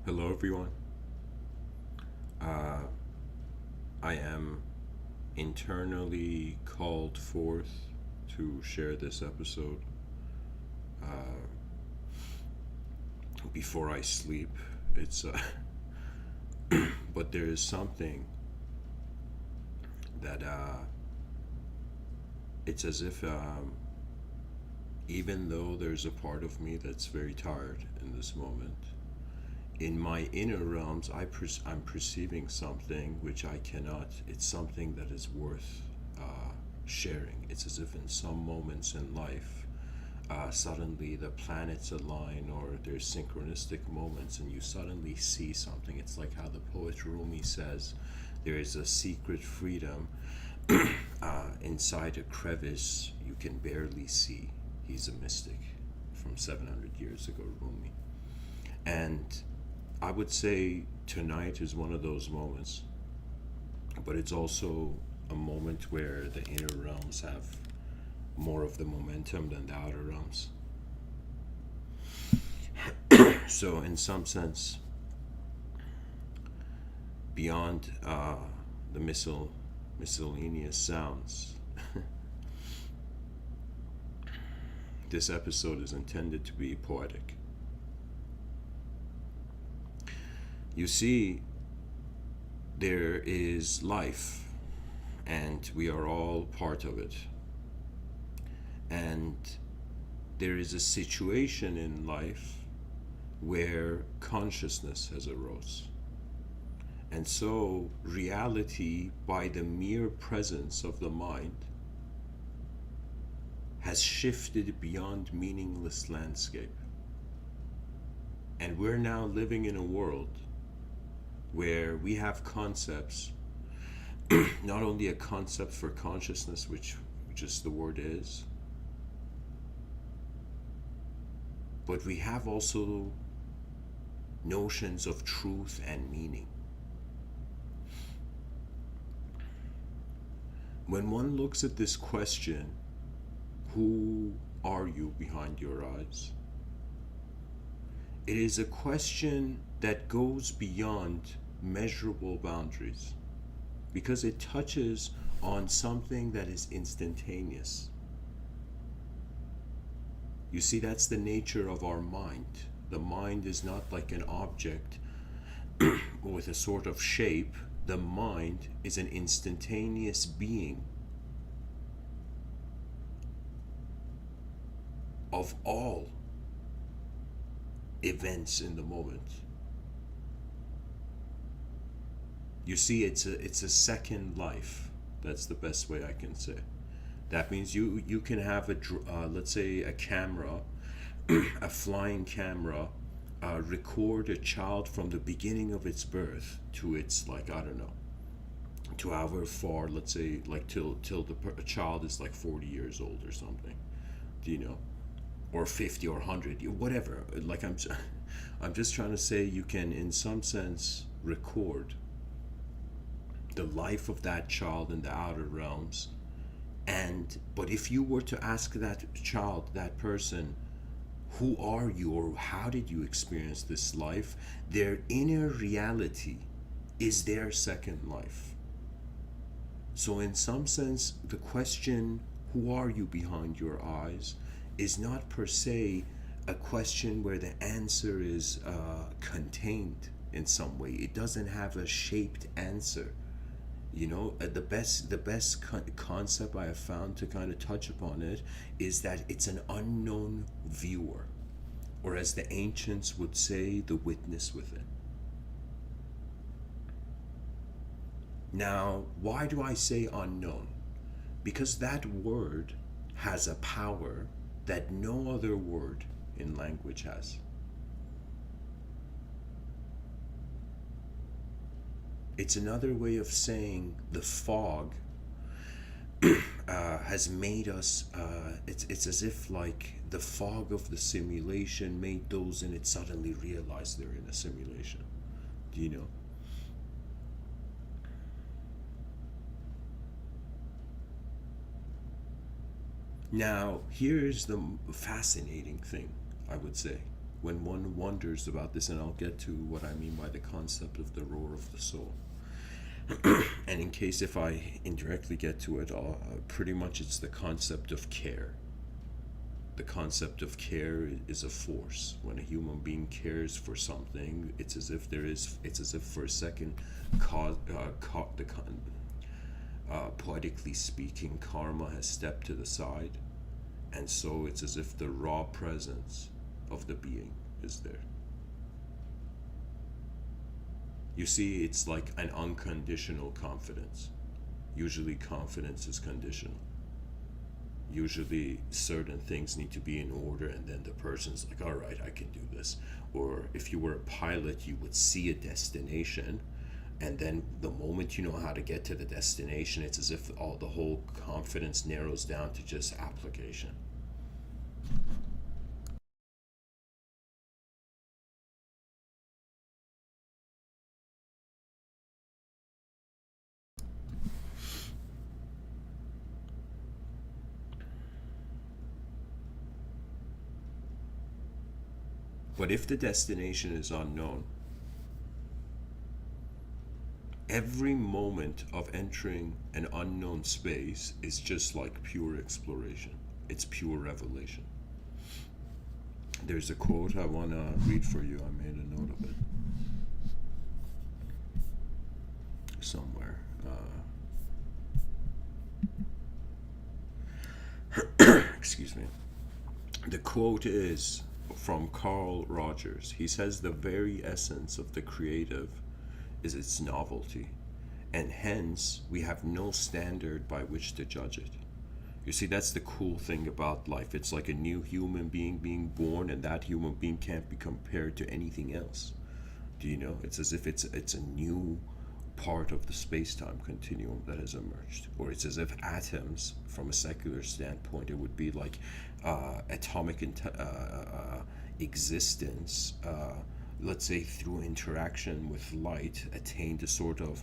Hello, everyone. Uh, I am internally called forth to share this episode before I sleep. It's but there is something that it's as if even though there's a part of me that's very tired in this moment, in my inner realms, I'm perceiving something which I cannot. It's something that is worth sharing. It's as if in some moments in life, suddenly the planets align or there's synchronistic moments and you suddenly see something. It's like how the poet Rumi says, there is a secret freedom inside a crevice you can barely see. He's a mystic from 700 years ago, Rumi. And I would say tonight is one of those moments, but it's also a moment where the inner realms have more of the momentum than the outer realms. So, in some sense, beyond the miscellaneous sounds, this episode is intended to be poetic. You see, there is life, and we are all part of it. And there is a situation in life where consciousness has arose. And so, reality, by the mere presence of the mind, has shifted beyond meaningless landscape. And we're now living in a world where we have concepts, not only a concept for consciousness, which just the word is, but we have also notions of truth and meaning. When one looks at this question, who are you behind your eyes? It is a question that goes beyond measurable boundaries because it touches on something that is instantaneous. You see, that's the nature of our mind. The mind is not like an object with a sort of shape. The mind is an instantaneous being of all events in the moment. You see, it's a second life. That's the best way I can say. That means you can have let's say a camera, a flying camera, record a child from the beginning of its birth to its, like, I don't know, to however far, let's say, like till the child is like 40 years old or something. Do you know? Or 50 or 100, whatever. Like I'm just trying to say you can, in some sense, record the life of that child in the outer realms. But if you were to ask that child, that person, who are you or how did you experience this life, their inner reality is their second life. So in some sense, the question, who are you behind your eyes, is not per se a question where the answer is contained in some way. It doesn't have a shaped answer. You know, the best concept I have found to kind of touch upon it is that it's an unknown viewer, or as the ancients would say, the witness within. Now, why do I say unknown? Because that word has a power that no other word in language has. It's another way of saying the fog has made us, it's as if like the fog of the simulation made those in it suddenly realize they're in a simulation. Do you know? Now, here's the fascinating thing, I would say. when one wonders about this, and I'll get to what I mean by the concept of the roar of the soul. And in case if I indirectly get to it, pretty much it's the concept of care. The concept of care is a force. When a human being cares for something, it's as if for a second, poetically speaking, karma has stepped to the side, and so it's as if the raw presence of the being is there. You see, it's like an unconditional confidence. Usually, confidence is conditional. Usually, certain things need to be in order, and then the person's like, all right, I can do this. Or if you were a pilot, you would see a destination, and then the moment you know how to get to the destination, it's as if the whole confidence narrows down to just application. But if the destination is unknown, every moment of entering an unknown space is just like pure exploration. It's pure revelation. There's a quote I want to read for you. I made a note of it somewhere. Excuse me. The quote is from Carl Rogers. He says the very essence of the creative is its novelty, and hence we have no standard by which to judge it. You see, that's the cool thing about life. It's like a new human being being born, and that human being can't be compared to anything else. Do you know? It's as if it's a new part of the space-time continuum that has emerged, or it's as if atoms, from a secular standpoint, it would be like atomic existence. Let's say through interaction with light, attained a sort of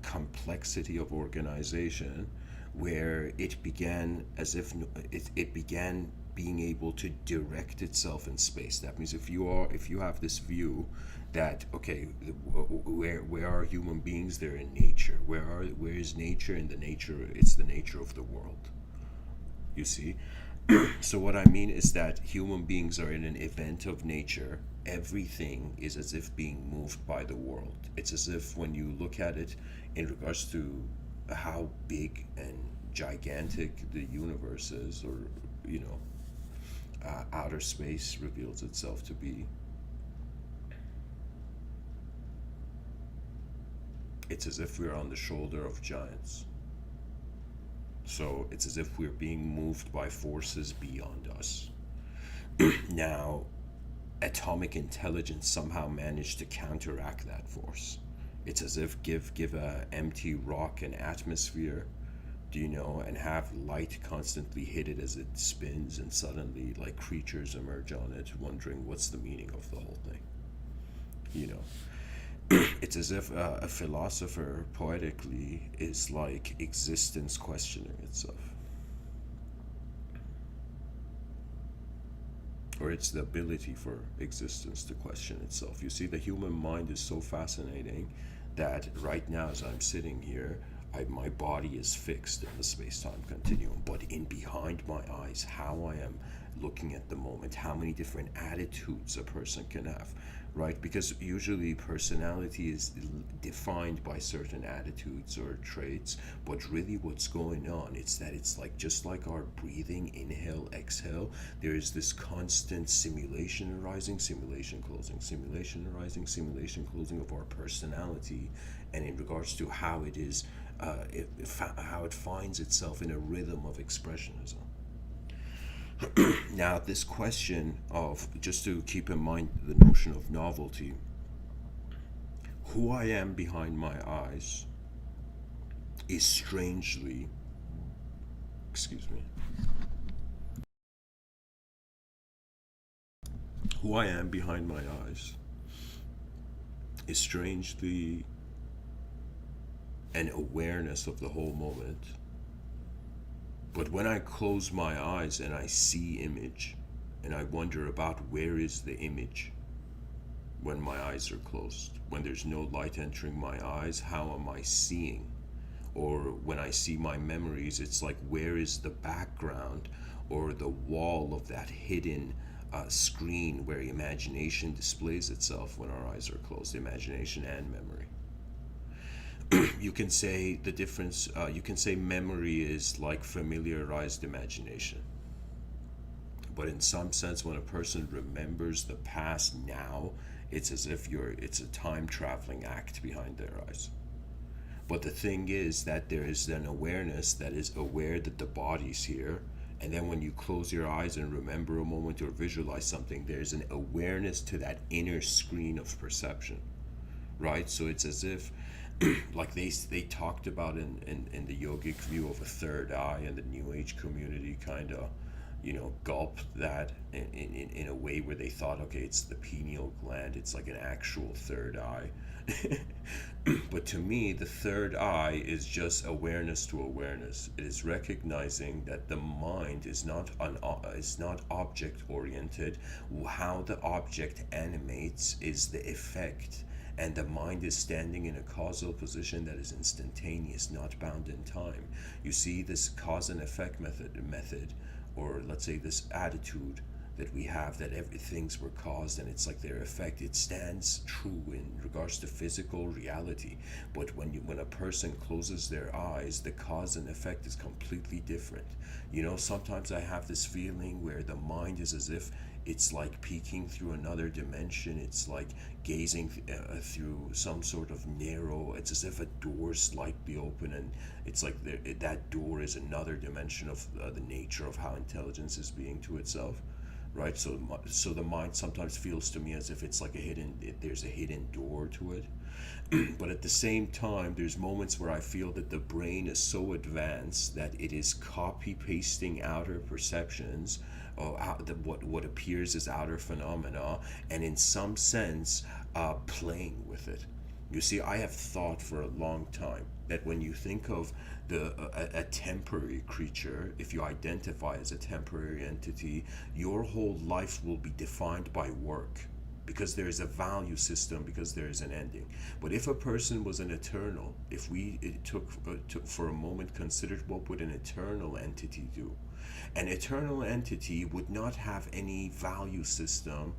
complexity of organization where it began as if it began being able to direct itself in space. That means if you have this view that okay, where are human beings? They're in nature. Where is nature? In the nature, it's the nature of the world. You see. So what I mean is that human beings are in an event of nature. Everything is as if being moved by the world. It's as if when you look at it in regards to how big and gigantic the universe is, or outer space reveals itself to be. It's as if we're on the shoulder of giants. So it's as if we're being moved by forces beyond us. Now, atomic intelligence somehow managed to counteract that force. It's as if give a empty rock an atmosphere, and have light constantly hit it as it spins, and suddenly like creatures emerge on it, wondering what's the meaning of the whole thing. It's as if a philosopher poetically is like existence questioning itself. Or it's the ability for existence to question itself. You see, the human mind is so fascinating that right now, as I'm sitting here, my body is fixed in the space-time continuum, but in behind my eyes, how I am looking at the moment, how many different attitudes a person can have, right? Because usually personality is defined by certain attitudes or traits, but really what's going on, it's like just like our breathing, inhale, exhale, there is this constant simulation arising, simulation closing, simulation arising, simulation closing of our personality, and in regards to how it is, how it finds itself in a rhythm of expressionism. Now, this question of, just to keep in mind the notion of novelty, who I am behind my eyes is strangely, excuse me, who I am behind my eyes is strangely an awareness of the whole moment. But when I close my eyes and I see image, and I wonder about where is the image when my eyes are closed. When there's no light entering my eyes, how am I seeing? Or when I see my memories, it's like, where is the background or the wall of that hidden screen where imagination displays itself when our eyes are closed, imagination and memory. You can say the difference, you can say memory is like familiarized imagination. But in some sense, when a person remembers the past now, it's as if it's a time traveling act behind their eyes. But the thing is that there is an awareness that is aware that the body's here. And then when you close your eyes and remember a moment or visualize something, there's an awareness to that inner screen of perception, right? So it's as if, like they talked about in the yogic view of a third eye, and the New Age community kind of, gulped that in a way where they thought, okay, it's the pineal gland, it's like an actual third eye. But to me, the third eye is just awareness to awareness. It is recognizing that the mind is not object oriented. How the object animates is the effect, and the mind is standing in a causal position that is instantaneous, not bound in time. You see, this cause and effect method, or let's say this attitude that we have, that things were caused and it's like their effect, it stands true in regards to physical reality. But when a person closes their eyes, the cause and effect is completely different. Sometimes I have this feeling where the mind is as if it's like peeking through another dimension. It's like gazing through some sort of narrow, it's as if a door slightly open, and it's like that door is another dimension of the nature of how intelligence is being to itself, right? So the mind sometimes feels to me as if it's like there's a hidden door to it. But at the same time, there's moments where I feel that the brain is so advanced that it is copy pasting outer perceptions, or what appears as outer phenomena, and in some sense playing with it. You see, I have thought for a long time that when you think of a temporary creature, if you identify as a temporary entity, your whole life will be defined by work, because there is a value system, because there is an ending. But if a person was an eternal, if we took for a moment considered what would an eternal entity do, an eternal entity would not have any value system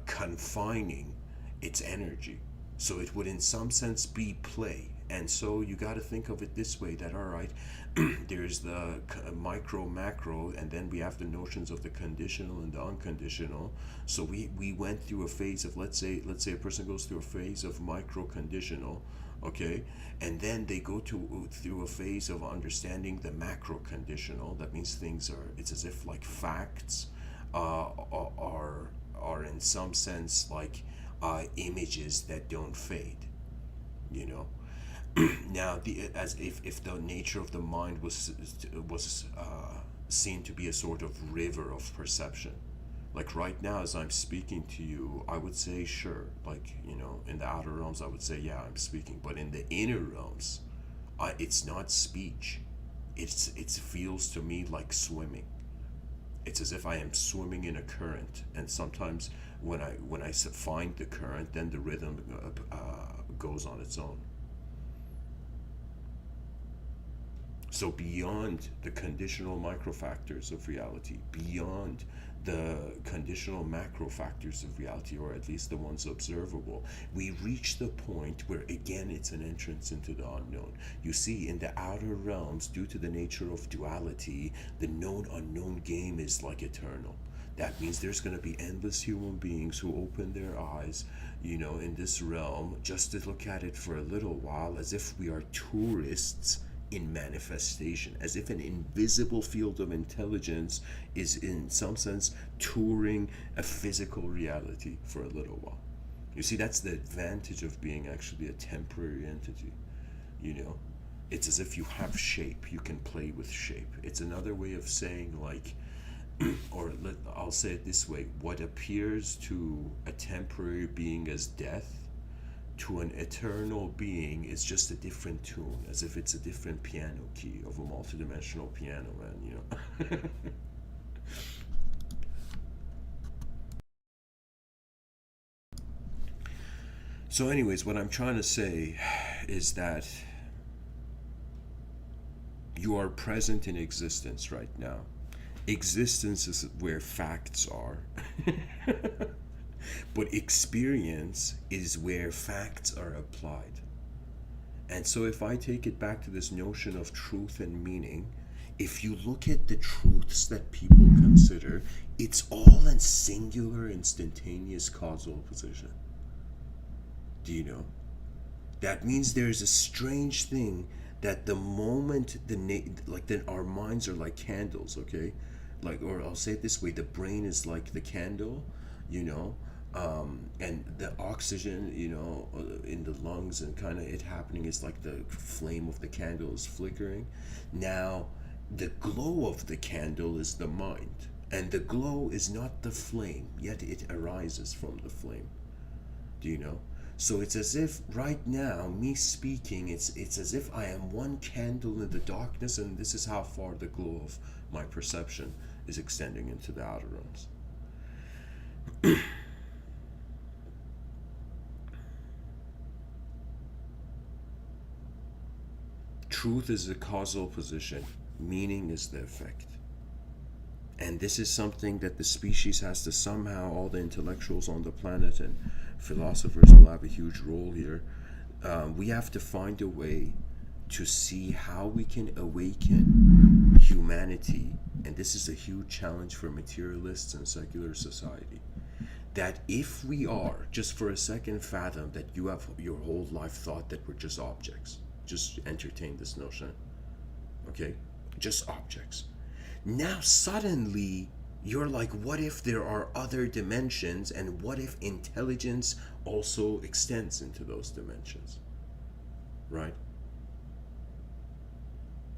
confining its energy. So it would in some sense be play. And so you got to think of it this way, that all right, there's the micro macro, and then we have the notions of the conditional and the unconditional. So we went through a phase of, let's say a person goes through a phase of micro conditional, okay, and then they go through a phase of understanding the macro conditional. That means it's as if like facts are in some sense like images that don't fade, you know. Now, as if the nature of the mind was seen to be a sort of river of perception. Like right now, as I'm speaking to you, I would say sure. Like, in the outer realms, I would say yeah, I'm speaking. But in the inner realms, it's not speech. It feels to me like swimming. It's as if I am swimming in a current, and sometimes when I find the current, then the rhythm goes on its own. So beyond the conditional micro factors of reality, beyond the conditional macro factors of reality, or at least the ones observable, we reach the point where again it's an entrance into the unknown. You see, in the outer realms, due to the nature of duality, the known unknown game is like eternal. That means there's going to be endless human beings who open their eyes, in this realm, just to look at it for a little while, as if we are tourists in manifestation, as if an invisible field of intelligence is in some sense touring a physical reality for a little while. You see, that's the advantage of being actually a temporary entity. It's as if you have shape, you can play with shape. It's another way of saying, like, I'll say it this way: what appears to a temporary being as death, to an eternal being, is just a different tune, as if it's a different piano key of a multidimensional piano, man. So, anyways, what I'm trying to say is that you are present in existence right now. Existence is where facts are, but experience is where facts are applied. And so, if I take it back to this notion of truth and meaning, if you look at the truths that people consider, it's all in singular, instantaneous causal position. Do you know? That means there's a strange thing that the moment like then our minds are like candles, okay? Like, or I'll say it this way: the brain is like the candle, you know, and the oxygen, in the lungs and kind of it happening is like the flame of the candle is flickering. Now, the glow of the candle is the mind, and the glow is not the flame, yet it arises from the flame. Do you know? So it's as if right now, me speaking, it's as if I am one candle in the darkness, and this is how far the glow of my perception is extending into the outer realms. Truth is the causal position, meaning is the effect. And this is something that the species has to somehow, all the intellectuals on the planet and philosophers will have a huge role here. We have to find a way to see how we can awaken humanity, and this is a huge challenge for materialists and secular society. That if we are, just for a second, fathom that you have your whole life thought that we're just objects, just entertain this notion, okay? Just objects. Now suddenly you're like, what if there are other dimensions, and what if intelligence also extends into those dimensions, right?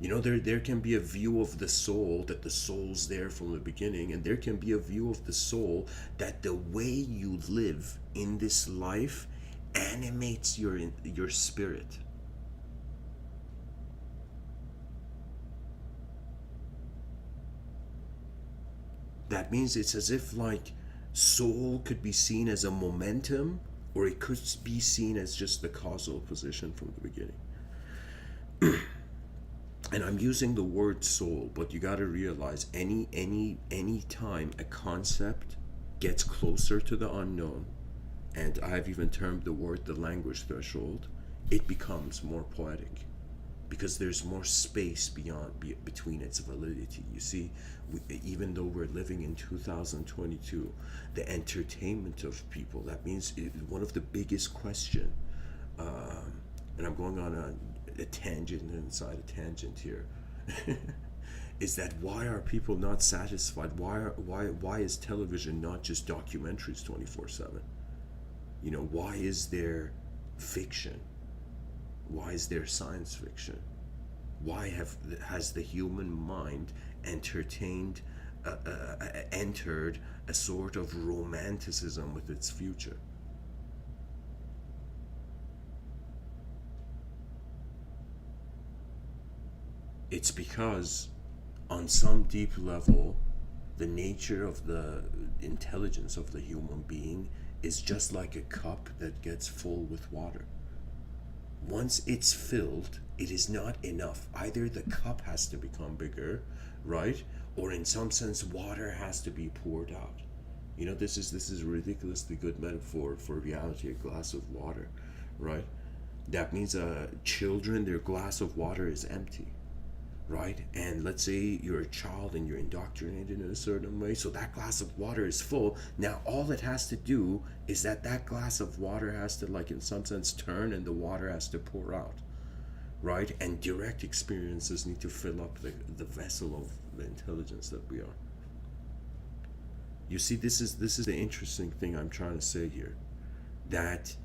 There can be a view of the soul, that the soul's there from the beginning, and there can be a view of the soul that the way you live in this life animates your spirit. That means it's as if like soul could be seen as a momentum, or it could be seen as just the causal position from the beginning. And I'm using the word soul, but you got to realize any time a concept gets closer to the unknown, and I've even termed the word the language threshold, it becomes more poetic, because there's more space between its validity. You see, even though we're living in 2022, the entertainment of people, that means one of the biggest question, and I'm going on a tangent inside a tangent here, is that why are people not satisfied? Why is television not just documentaries 24/7? Why is there fiction? Why is there science fiction? Why has the human mind entered a sort of romanticism with its future? It's because on some deep level, the nature of the intelligence of the human being is just like a cup that gets full with water. Once it's filled, it is not enough. Either the cup has to become bigger, right? Or in some sense, water has to be poured out. This is a ridiculously good metaphor for reality, a glass of water, right? That means children, their glass of water is empty, right? And let's say you're a child and you're indoctrinated in a certain way, so that glass of water is full. Now all it has to do is that glass of water has to, like, in some sense, turn, and the water has to pour out, right? And direct experiences need to fill up the vessel of the intelligence that we are. You see, this is the interesting thing I'm trying to say here, that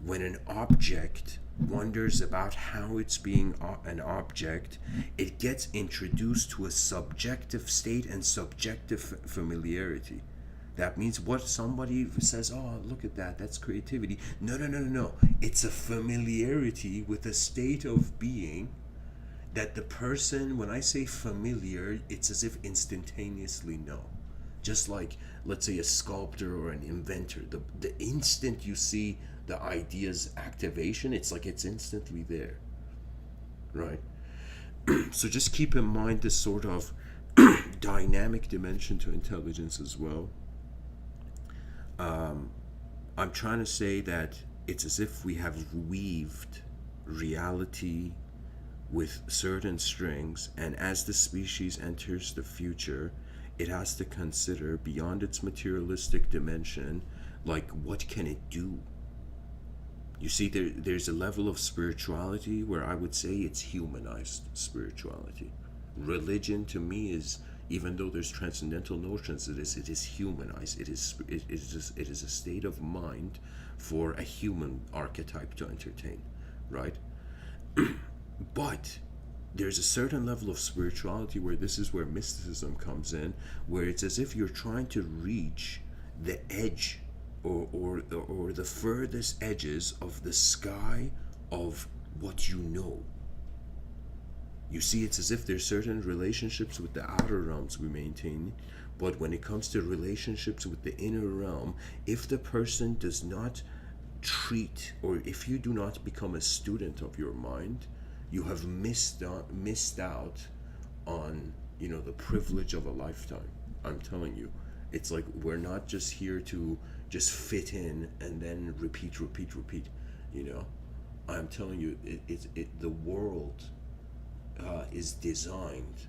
when an object wonders about how it's being an object, it gets introduced to a subjective state and subjective familiarity. That means what somebody says, oh, look at that, that's creativity. No. It's a familiarity with a state of being, that the person, when I say familiar, it's as if instantaneously know. Just like, let's say, a sculptor or an inventor, the instant you see the idea's activation, it's like it's instantly there, right? So just keep in mind this sort of dynamic dimension to intelligence as well. I'm trying to say that it's as if we have weaved reality with certain strings, and as the species enters the future, it has to consider beyond its materialistic dimension, like what can it do? You see, there's a level of spirituality where I would say it's humanized spirituality. Religion to me is, even though there's transcendental notions, it is humanized. It is a state of mind for a human archetype to entertain, right? But there's a certain level of spirituality where this is where mysticism comes in, where it's as if you're trying to reach the edge, or the furthest edges of the sky of what you know. You see, it's as if there's certain relationships with the outer realms we maintain, but when it comes to relationships with the inner realm, if the person does not treat, or if you do not become a student of your mind, you have missed out on, the privilege of a lifetime. I'm telling you, it's like we're not just here to just fit in and then repeat. I'm telling you, the world is designed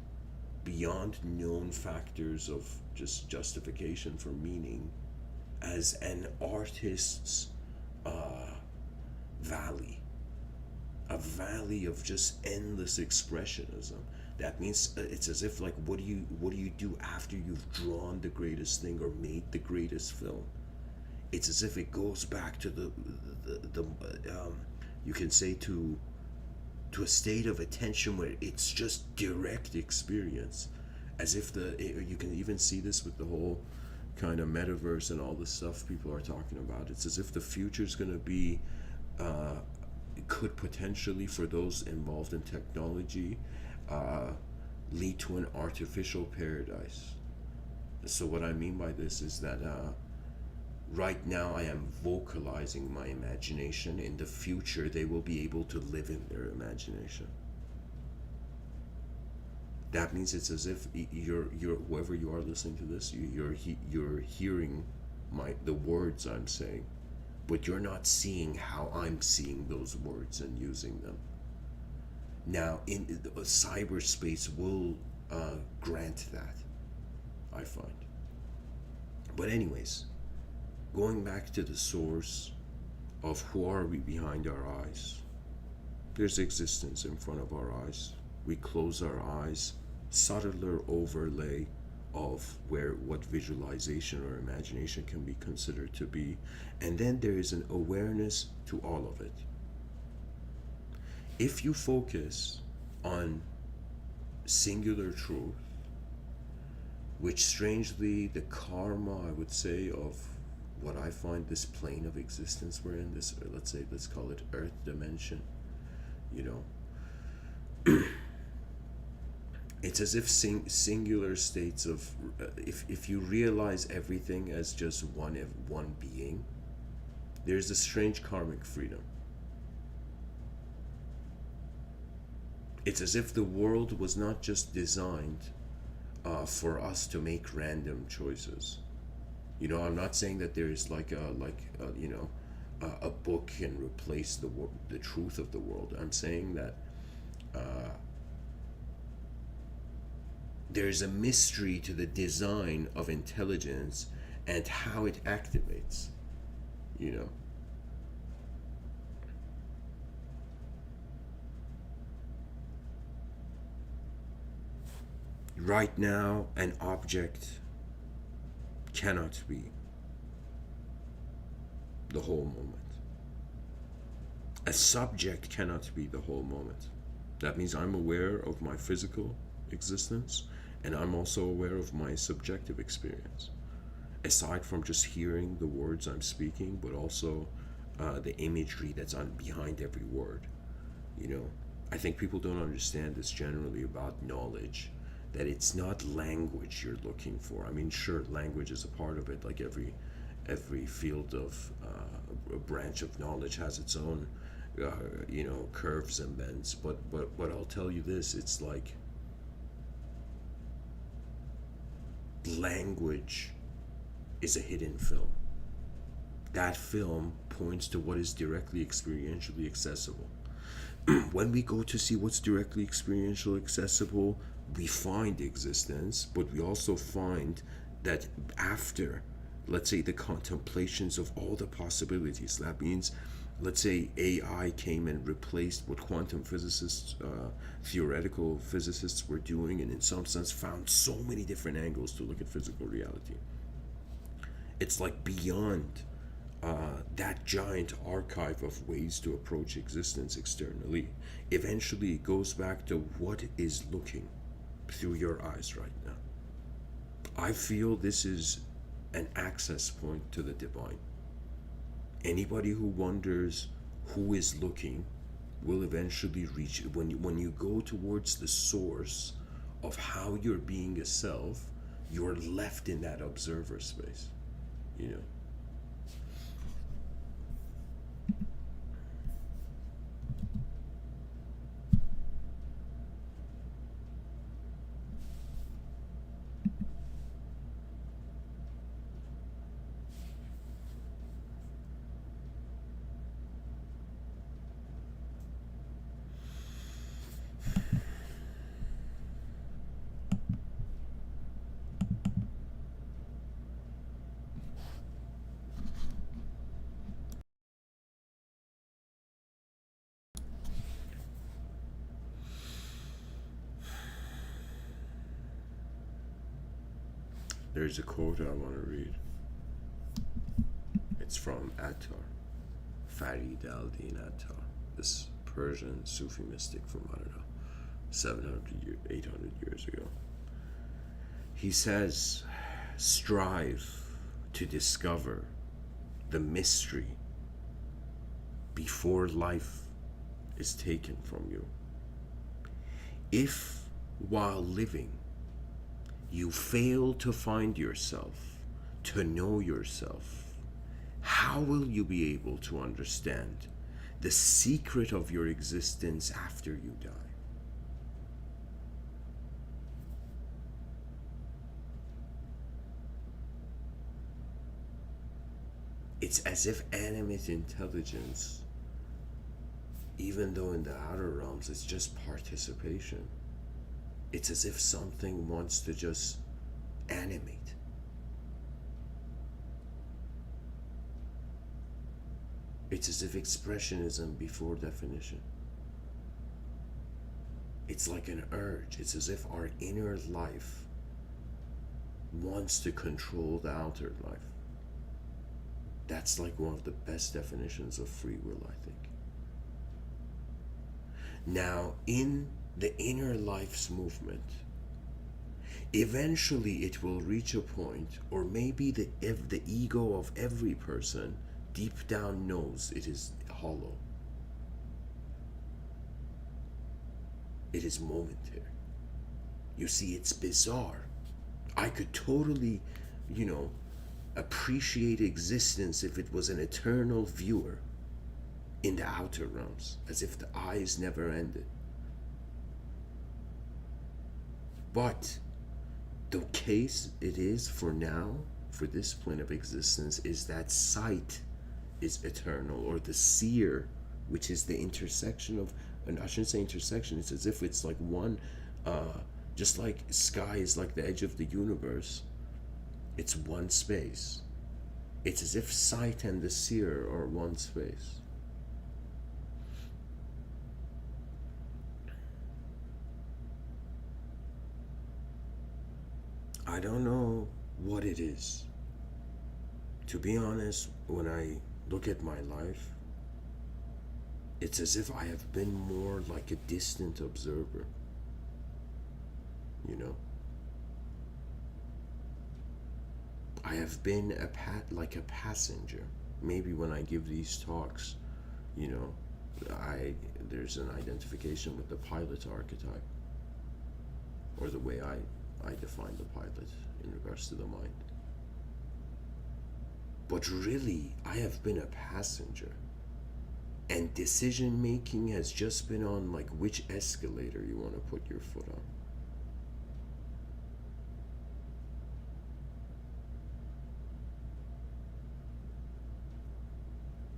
beyond known factors of just justification for meaning as an artist's valley, a valley of just endless expressionism. That means it's as if, like, what do you do after you've drawn the greatest thing or made the greatest film? It's as if it goes back to the you can say to a state of attention where it's just direct experience, as if you can even see this with the whole kind of metaverse and all the stuff people are talking about. It's as if the future is going to be could potentially, for those involved in technology, lead to an artificial paradise. So what I mean by this is that right now I am vocalizing my imagination. In the future, they will be able to live in their imagination. That means it's as if you're whoever you are listening to this, you're hearing the words I'm saying, but you're not seeing how I'm seeing those words and using them. Now, in cyberspace will grant that, I find. But anyways, going back to the source of who are we behind our eyes. There's existence in front of our eyes. We close our eyes, subtler overlay of what visualization or imagination can be considered to be, and then there is an awareness to all of it. If you focus on singular truth, which strangely the karma, I would say, of what I find this plane of existence we're in, this, let's call it earth dimension, it's as if singular states of, if you realize everything as just one being, there's a strange karmic freedom. It's as if the world was not just designed for us to make random choices. I'm not saying that there is a book can replace the truth of the world. I'm saying that there's a mystery to the design of intelligence and how it activates. Right now, an object cannot be the whole moment. A subject cannot be the whole moment. That means I'm aware of my physical existence, and I'm also aware of my subjective experience. Aside from just hearing the words I'm speaking, but also the imagery that's behind every word. I think people don't understand this generally about knowledge, that it's not language you're looking for. I mean, sure, language is a part of it, like every field of a branch of knowledge has its own curves and bends. But I'll tell you this: it's like language is a hidden film. That film points to what is directly experientially accessible. When we go to see what's directly experiential accessible, we find existence, but we also find that after, let's say, the contemplations of all the possibilities, that means, let's say, AI came and replaced what quantum physicists, theoretical physicists were doing, and in some sense found so many different angles to look at physical reality. It's like beyond that giant archive of ways to approach existence externally. Eventually, it goes back to what is looking through your eyes right now. I feel this is an access point to the divine. Anybody who wonders who is looking will eventually reach it. When you go towards the source of how you're being a self, you're left in that observer space, you know. There's a quote I want to read. It's from Attar, Farid al-Din Attar, this Persian Sufi mystic from, I don't know, 700, 800 years ago. He says, strive to discover the mystery before life is taken from you. If, while living, you fail to find yourself, to know yourself, how will you be able to understand the secret of your existence after you die? It's as if animate intelligence, even though in the outer realms it's just participation, it's as if something wants to just animate. It's as if expressionism before definition. It's like an urge. It's as if our inner life wants to control the outer life. That's like one of the best definitions of free will, I think. Now, in the inner life's movement, eventually it will reach a point, or maybe the ego of every person deep down knows it is hollow. It is momentary. You see, it's bizarre. I could totally, appreciate existence if it was an eternal viewer in the outer realms, as if the eyes never ended. But the case it is for now, for this plane of existence, is that sight is eternal, or the seer, which is the intersection of, and I shouldn't say intersection, it's as if it's like one, just like sky is like the edge of the universe, it's one space. It's as if sight and the seer are one space. I don't know what it is. To be honest, when I look at my life, it's as if I have been more like a distant observer. I have been like a passenger. Maybe when I give these talks, I there's an identification with the pilot archetype, or the way I define the pilot in regards to the mind. But really, I have been a passenger, and decision making has just been on like which escalator you want to put your foot on.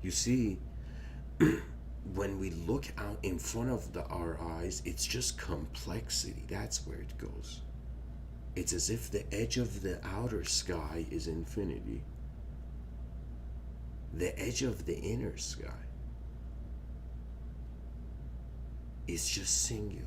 You see, when we look out in front of our eyes, it's just complexity. That's where it goes. It's as if the edge of the outer sky is infinity, the edge of the inner sky is just singular.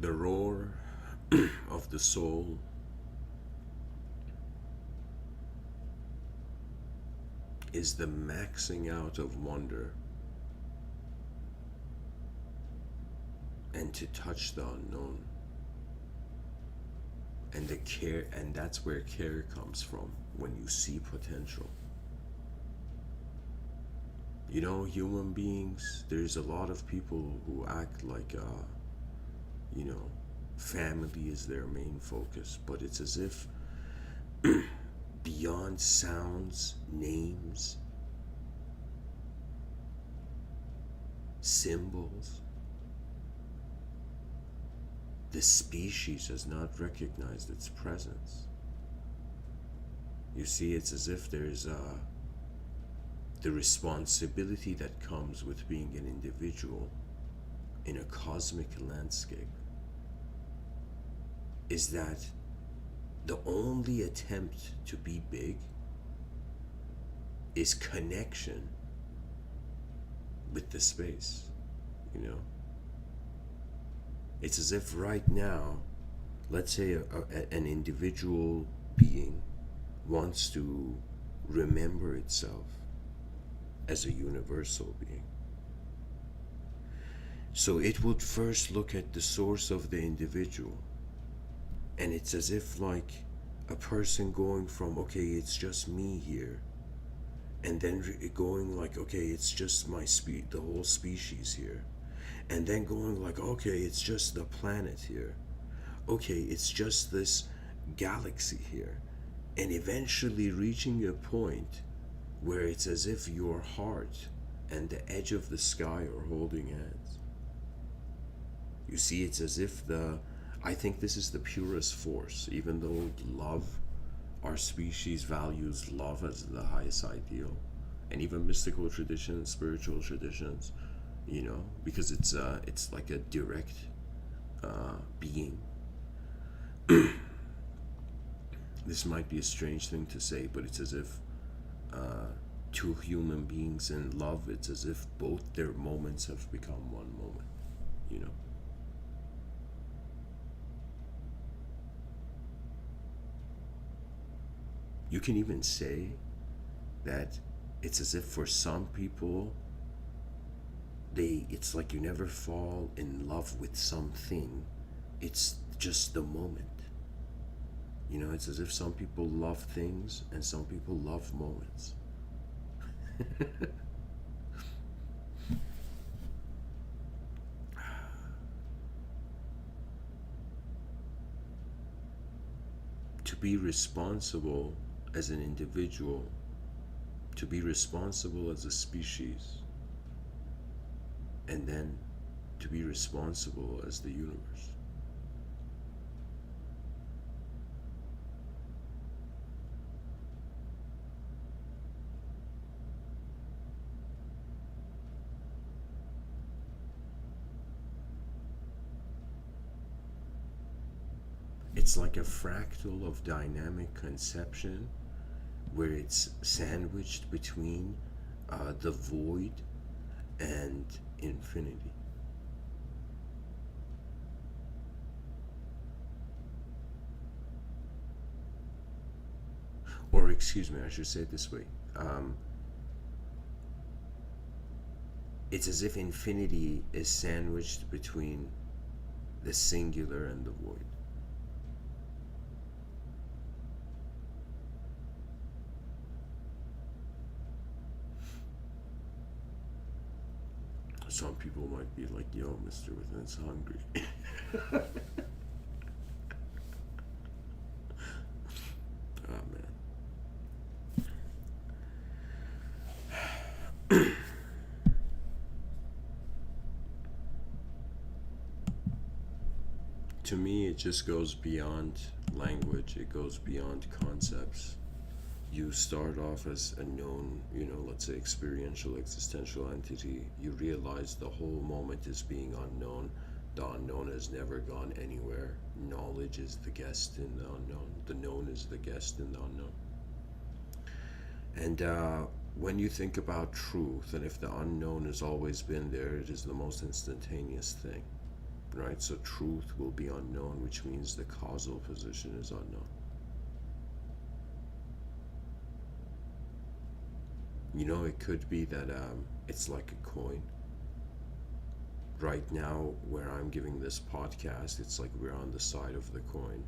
The roar of the soul is the maxing out of wonder and to touch the unknown. And the care, and that's where care comes from when you see potential. You know, human beings, there's a lot of people who act like you know, family is their main focus, but it's as if beyond sounds, names, symbols, the species has not recognized its presence. You see, it's as if there's the responsibility that comes with being an individual in a cosmic landscape is that the only attempt to be big is connection with the space, you know? It's as if right now, let's say an individual being wants to remember itself as a universal being. So it would first look at the source of the individual. And it's as if like a person going from, okay, it's just me here, and then going like, okay, it's just the whole species here, and then going like, okay, it's just the planet here, okay, it's just this galaxy here, and eventually reaching a point where it's as if your heart and the edge of the sky are holding hands. You see, it's as if I think this is the purest force, even though love, our species values love as the highest ideal, and even mystical traditions, spiritual traditions, you know, because it's like a direct being. This might be a strange thing to say, but it's as if two human beings in love, it's as if both their moments have become one moment, you know. You can even say that it's as if for some people, it's like you never fall in love with something. It's just the moment. You know, it's as if some people love things and some people love moments. To be responsible as an individual, to be responsible as a species, and then to be responsible as the universe. It's like a fractal of dynamic conception where it's sandwiched between the void and infinity. Or, excuse me, I should say it this way. It's as if infinity is sandwiched between the singular and the void. Some people might be like, yo, Mr. Within's hungry. Oh, man. To me, it just goes beyond language, it goes beyond concepts. You start off as a known, let's say experiential, existential entity. You realize the whole moment is being unknown. The unknown has never gone anywhere. Knowledge is the guest in the unknown. The known is the guest in the unknown. And when you think about truth, and if the unknown has always been there, it is the most instantaneous thing, right? So truth will be unknown, which means the causal position is unknown. It could be that it's like a coin. Right now, where I'm giving this podcast, it's like we're on the side of the coin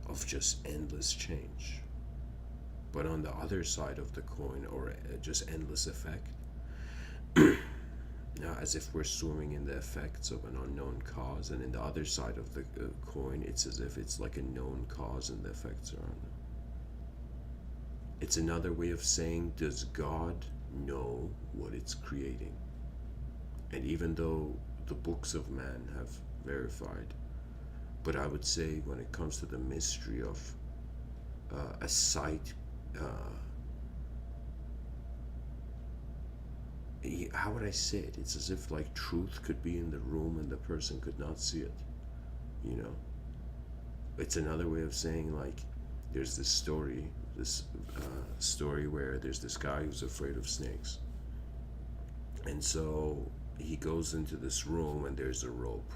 of just endless change. But on the other side of the coin, or just endless effect, as if we're swimming in the effects of an unknown cause, and in the other side of the coin, it's as if it's like a known cause and the effects are unknown. It's another way of saying, does God know what it's creating? And even though the books of man have verified, but I would say when it comes to the mystery of a sight, how would I say it? It's as if like truth could be in the room and the person could not see it. It's another way of saying, like, there's this story where there's this guy who's afraid of snakes, and so he goes into this room and there's a rope.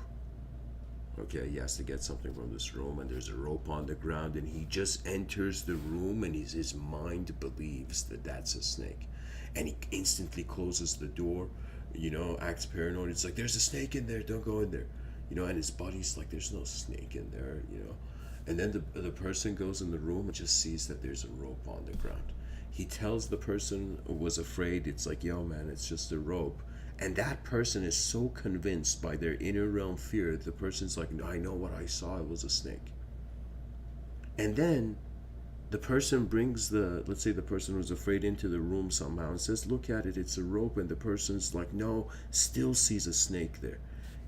Okay, he has to get something from this room, and there's a rope on the ground, and he just enters the room, and his mind believes that that's a snake, and he instantly closes the door, acts paranoid. It's like, there's a snake in there, don't go in there, and his body's like, there's no snake in there, and then the person goes in the room and just sees that there's a rope on the ground. He tells the person who was afraid, it's like, yo man, it's just a rope. And that person is so convinced by their inner realm fear, the person's like, no, I know what I saw, it was a snake. And then the person brings let's say the person who's afraid into the room somehow and says, look at it, it's a rope. And the person's like, no, still sees a snake there.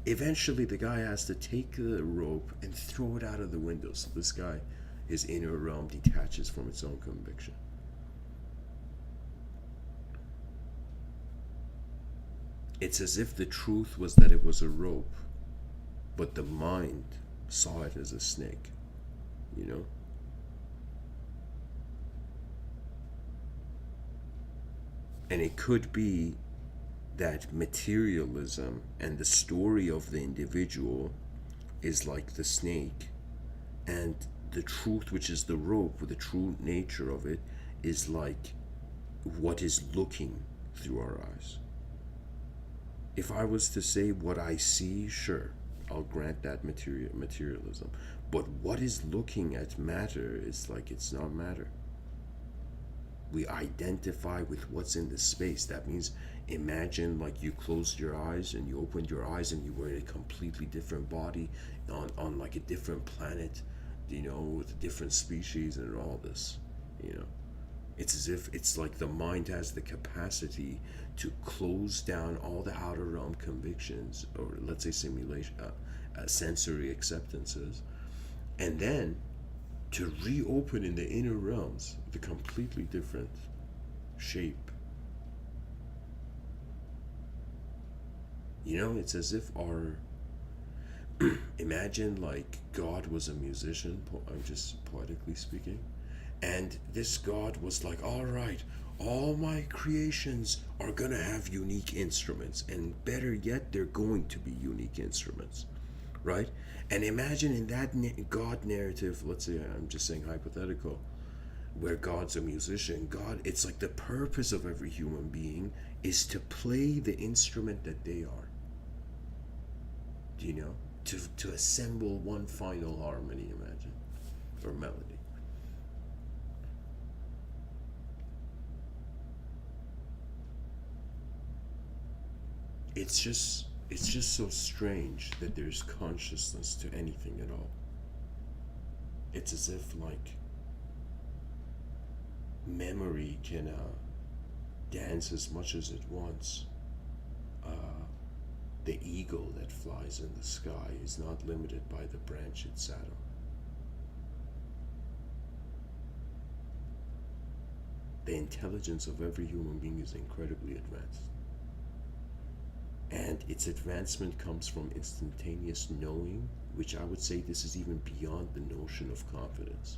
Eventually the guy has to take the rope and throw it out of the window. So this guy, his inner realm detaches from its own conviction. It's as if the truth was that it was a rope, but the mind saw it as a snake, And it could be that materialism and the story of the individual is like the snake, and the truth, which is the rope, the true nature of it, is like what is looking through our eyes. If I was to say what I see, sure, I'll grant that materialism. But what is looking at matter is like, it's not matter. We identify with what's in the space. That means, imagine like you closed your eyes and you opened your eyes and you were in a completely different body on like a different planet, with a different species and all this, It's as if it's like the mind has the capacity to close down all the outer realm convictions, or let's say simulation, sensory acceptances, and then to reopen in the inner realms with a completely different shape. It's as if Imagine like God was a musician, I'm just poetically speaking, and this God was like, all right, all my creations are gonna have unique instruments, and better yet, they're going to be unique instruments, right? And imagine in that God narrative, let's say, I'm just saying hypothetical, where God's a musician, God, it's like the purpose of every human being is to play the instrument that they are. Do you know? To assemble one final harmony, imagine, or melody. It's just so strange that there's consciousness to anything at all. It's as if like memory can dance as much as it wants. Uh, the eagle that flies in the sky is not limited by the branch it sat on. The intelligence of every human being is incredibly advanced. And its advancement comes from instantaneous knowing, which I would say this is even beyond the notion of confidence.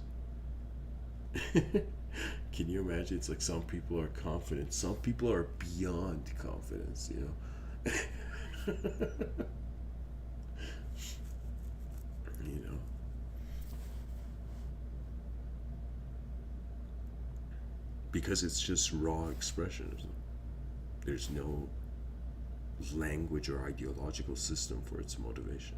Can you imagine? It's like some people are confident, some people are beyond confidence, you know? You know? Because it's just raw expressionism. There's no language or ideological system for its motivation.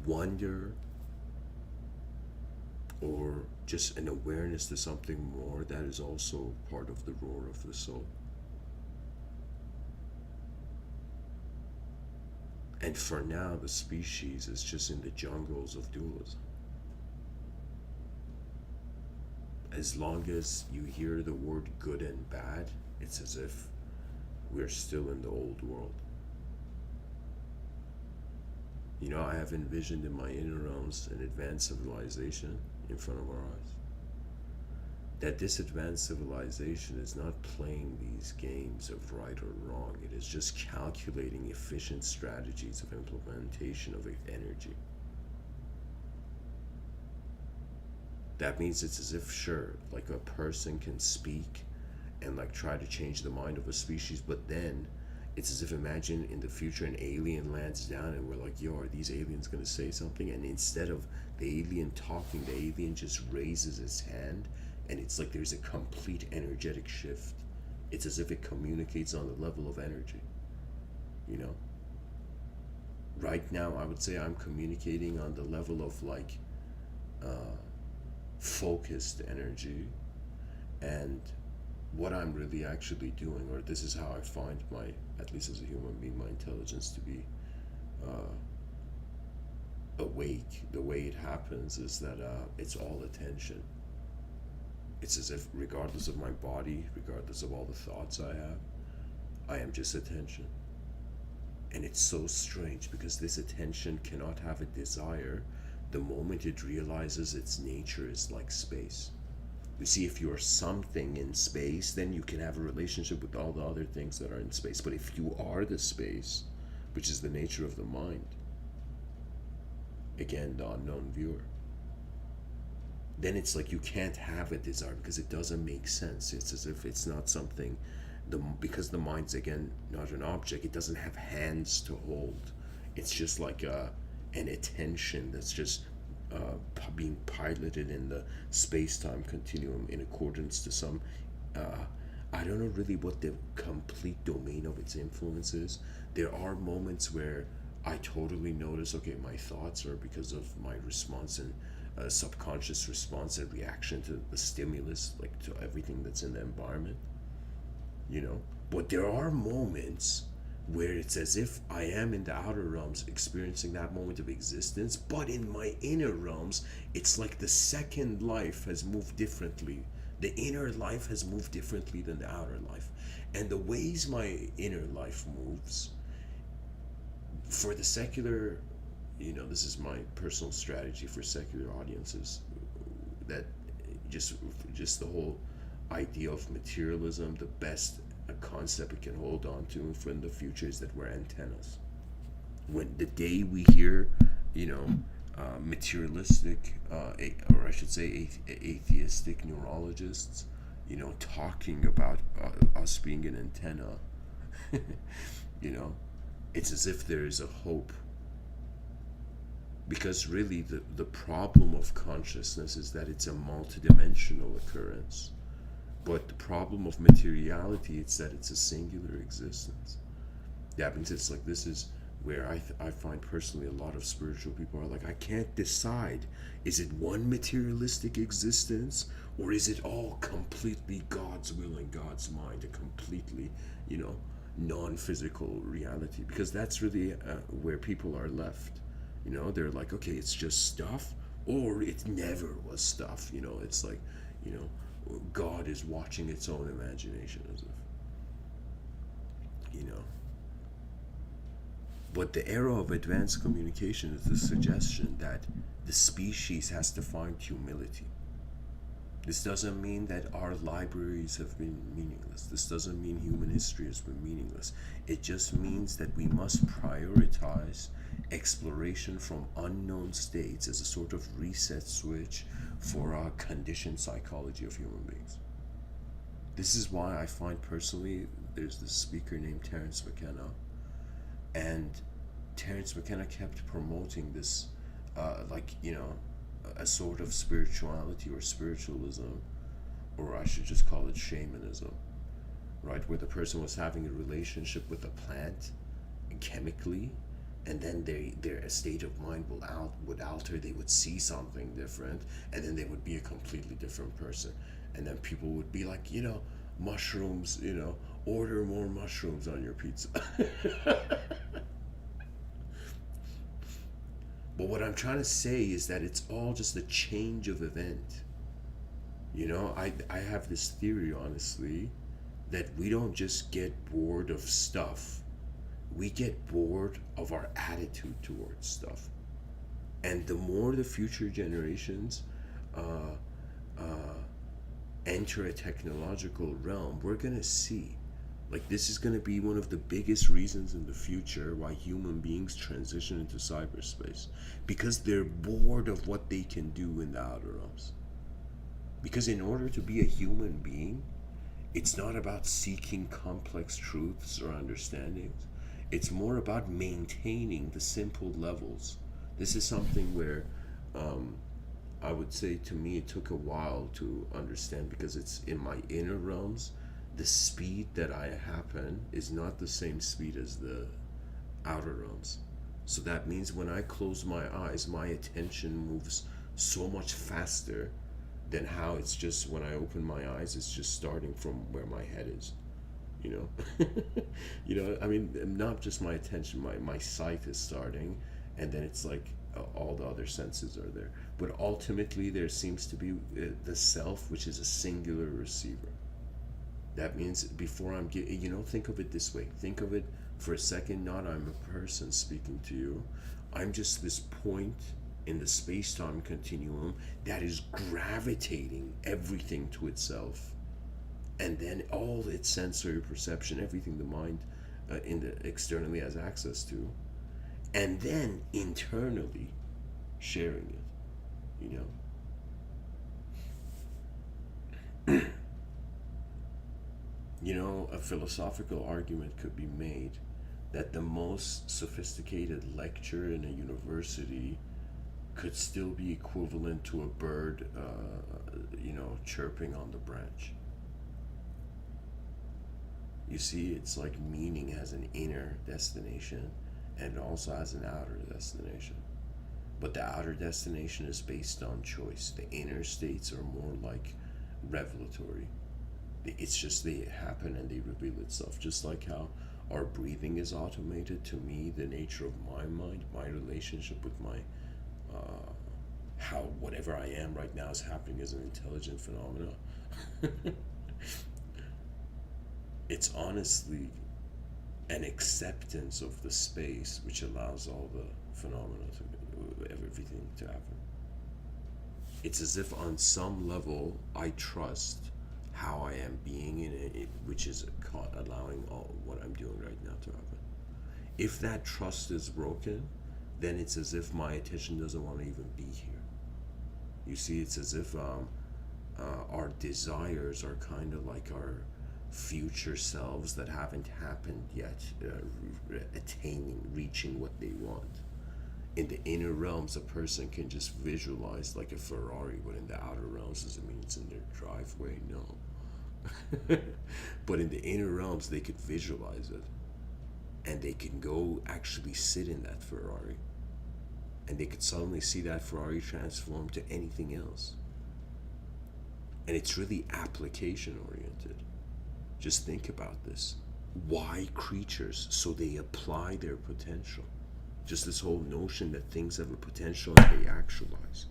Wonder or just an awareness to something more, that is also part of the roar of the soul. And for now, the species is just in the jungles of dualism. As long as you hear the word good and bad, it's as if we're still in the old world. You know, I have envisioned in my inner realms an advanced civilization in front of our eyes. That this advanced civilization is not playing these games of right or wrong, it is just calculating efficient strategies of implementation of energy. That means it's as if, sure, like a person can speak and like try to change the mind of a species, but then it's as if, imagine in the future an alien lands down and we're like, yo, are these aliens gonna say something? And instead of the alien talking, the alien just raises its hand, and it's like there's a complete energetic shift. It's as if it communicates on the level of energy, you know? Right now, I would say I'm communicating on the level of like focused energy, and what I'm really actually doing, or this is how I find my, at least as a human being, my intelligence to be awake. The way it happens is that it's all attention. It's as if, regardless of my body, regardless of all the thoughts I have, I am just attention. And it's so strange because this attention cannot have a desire the moment it realizes its nature is like space. You see, if you're something in space, then you can have a relationship with all the other things that are in space. But if you are the space, which is the nature of the mind, again, the unknown viewer, then it's like you can't have a desire because it doesn't make sense. It's as if it's not something, because the mind's, again, not an object, it doesn't have hands to hold. It's just like an attention that's just being piloted in the space-time continuum in accordance to some, I don't know really what the complete domain of its influence is. There are moments where I totally notice, okay, my thoughts are because of my response and subconscious response and reaction to the stimulus, like to everything that's in the environment, you know. But there are moments where it's as if I am in the outer realms experiencing that moment of existence, but in my inner realms, it's like the second life has moved differently. The inner life has moved differently than the outer life. And the ways my inner life moves, for the secular, you know, this is my personal strategy for secular audiences, that just the whole idea of materialism, the best concept we can hold on to for in the future is that we're antennas. When the day we hear, you know, materialistic, or I should say, atheistic neurologists, you know, talking about us being an antenna, you know, it's as if there is a hope. Because really, the problem of consciousness is that it's a multidimensional occurrence. But the problem of materiality, it's that it's a singular existence. That means it's like, this is where I find personally a lot of spiritual people are like, I can't decide. Is it one materialistic existence, or is it all completely God's will and God's mind, a completely, you know, non-physical reality? Because that's really where people are left. You know, they're like, okay, it's just stuff, or it never was stuff. You know, it's like, you know, God is watching its own imagination, as if, you know. But the era of advanced communication is the suggestion that the species has to find humility. This doesn't mean that our libraries have been meaningless. This doesn't mean human history has been meaningless. It just means that we must prioritize exploration from unknown states as a sort of reset switch for our conditioned psychology of human beings. This is why I find personally, there's this speaker named Terence McKenna, and Terence McKenna kept promoting this, like, you know, a sort of spirituality or spiritualism, or I should just call it shamanism, right? Where the person was having a relationship with a plant chemically, and then their state of mind would alter. They would see something different, and then they would be a completely different person. And then people would be like, you know, mushrooms, you know, order more mushrooms on your pizza. But what I'm trying to say is that it's all just a change of event. You know, I have this theory, honestly, that we don't just get bored of stuff. We get bored of our attitude towards stuff. And the more the future generations enter a technological realm, we're going to see, like, this is going to be one of the biggest reasons in the future why human beings transition into cyberspace. Because they're bored of what they can do in the outer realms. Because in order to be a human being, it's not about seeking complex truths or understandings. It's more about maintaining the simple levels. This is something where I would say, to me, it took a while to understand, because it's in my inner realms. The speed that I happen is not the same speed as the outer realms. So that means when I close my eyes, my attention moves so much faster than how it's just when I open my eyes, it's just starting from where my head is. You know, you know, I mean, not just my attention, my sight is starting, and then it's like all the other senses are there. But ultimately, there seems to be the self, which is a singular receiver. That means before I'm you know, think of it this way. Think of it for a second, not I'm a person speaking to you. I'm just this point in the space-time continuum that is gravitating everything to itself. And then all its sensory perception, everything the mind externally has access to. And then internally sharing it, you know. You know, a philosophical argument could be made that the most sophisticated lecture in a university could still be equivalent to a bird, you know, chirping on the branch. You see, it's like meaning has an inner destination and also has an outer destination. But the outer destination is based on choice. The inner states are more like revelatory. It's just they happen and they reveal itself. Just like how our breathing is automated. To me, the nature of my mind, my relationship with my how whatever I am right now is happening as an intelligent phenomena. It's honestly an acceptance of the space which allows all the phenomena to everything to happen. It's as if on some level I trust how I am being in it, which is allowing all what I'm doing right now to happen. If that trust is broken, then it's as if my attention doesn't want to even be here. You see, it's as if our desires are kind of like our future selves that haven't happened yet, reaching what they want. In the inner realms, a person can just visualize like a Ferrari, but in the outer realms, does it mean it's in their driveway? No. But in the inner realms, they could visualize it, and they can go actually sit in that Ferrari, and they could suddenly see that Ferrari transform to anything else. And it's really application oriented. Just think about this. Why creatures? So they apply their potential. Just this whole notion that things have a potential and they actualize.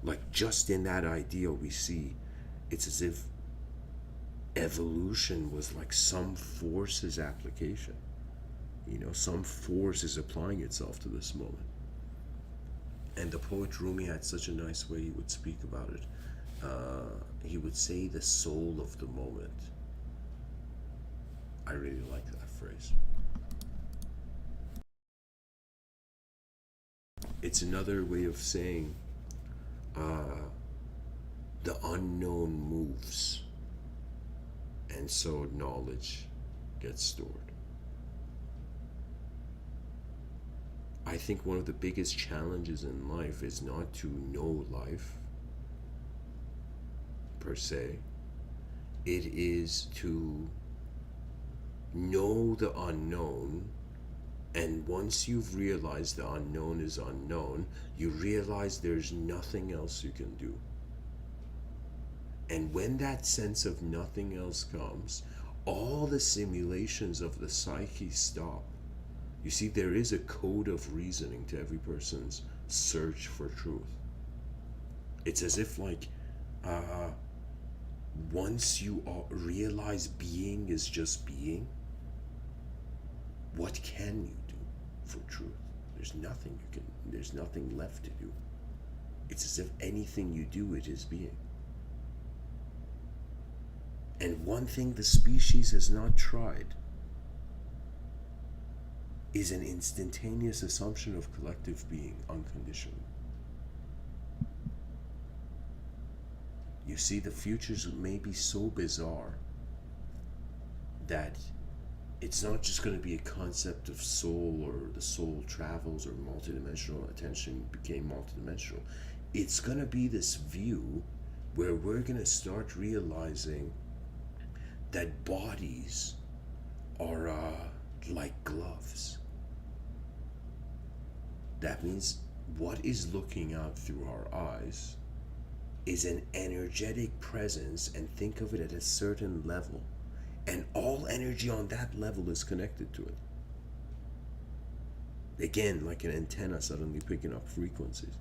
Like just in that idea we see, it's as if evolution was like some force's application. You know, some force is applying itself to this moment. And the poet Rumi had such a nice way he would speak about it. He would say the soul of the moment. I really like that phrase. It's another way of saying the unknown moves, and so knowledge gets stored. I think one of the biggest challenges in life is not to know life per se. It is to know the unknown, and once you've realized the unknown is unknown, you realize there's nothing else you can do. And when that sense of nothing else comes, all the simulations of the psyche stop. You see, there is a code of reasoning to every person's search for truth. It's as if like once you realize being is just being, what can you do for truth? There's nothing left to do. It's as if anything you do, it is being. And one thing the species has not tried is an instantaneous assumption of collective being, unconditioned. You see, the futures may be so bizarre that it's not just going to be a concept of soul, or the soul travels, or multidimensional attention became multidimensional. It's going to be this view where we're going to start realizing that bodies are like gloves. That means what is looking out through our eyes is an energetic presence, and think of it at a certain level. And all energy on that level is connected to it. Again, like an antenna suddenly picking up frequencies.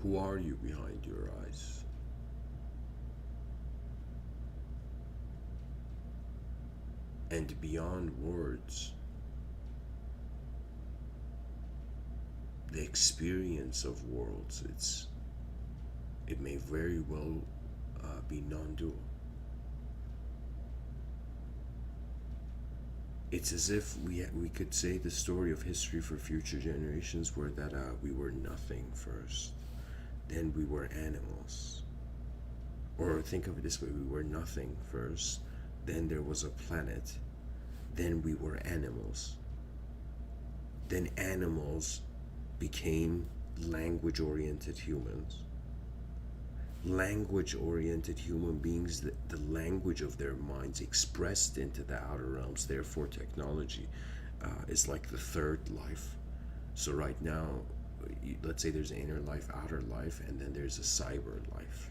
Who are you behind your eyes? And beyond words, the experience of worlds, it may very well be non-dual. It's as if we could say the story of history for future generations, where that we were nothing first, then we were animals. Or think of it this way, we were nothing first, then there was a planet, then we were animals. Then animals became language-oriented humans. Language-oriented human beings, the language of their minds expressed into the outer realms. Therefore, technology is like the third life. So right now, let's say there's an inner life, outer life, and then there's a cyber life.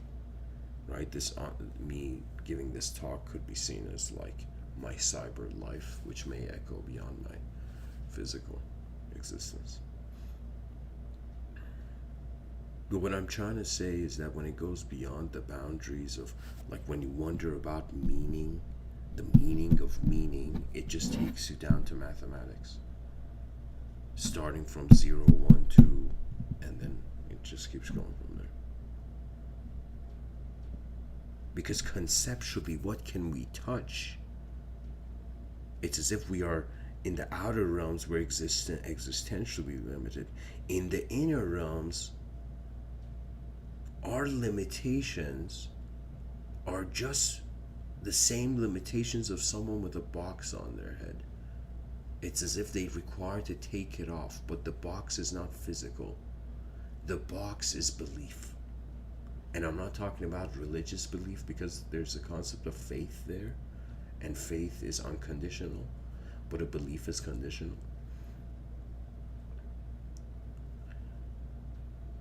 Right? This me giving this talk could be seen as like my cyber life, which may echo beyond my physical existence. But what I'm trying to say is that when it goes beyond the boundaries of, like, when you wonder about meaning, the meaning of meaning, it just takes you down to mathematics. Starting from 0, 1, 2, and then it just keeps going from there. Because conceptually, what can we touch? It's as if we are in the outer realms, we're existentially limited. In the inner realms, our limitations are just the same limitations of someone with a box on their head. It's as if they require to take it off, but the box is not physical. The box is belief. And I'm not talking about religious belief, because there's a concept of faith there, and faith is unconditional, but a belief is conditional.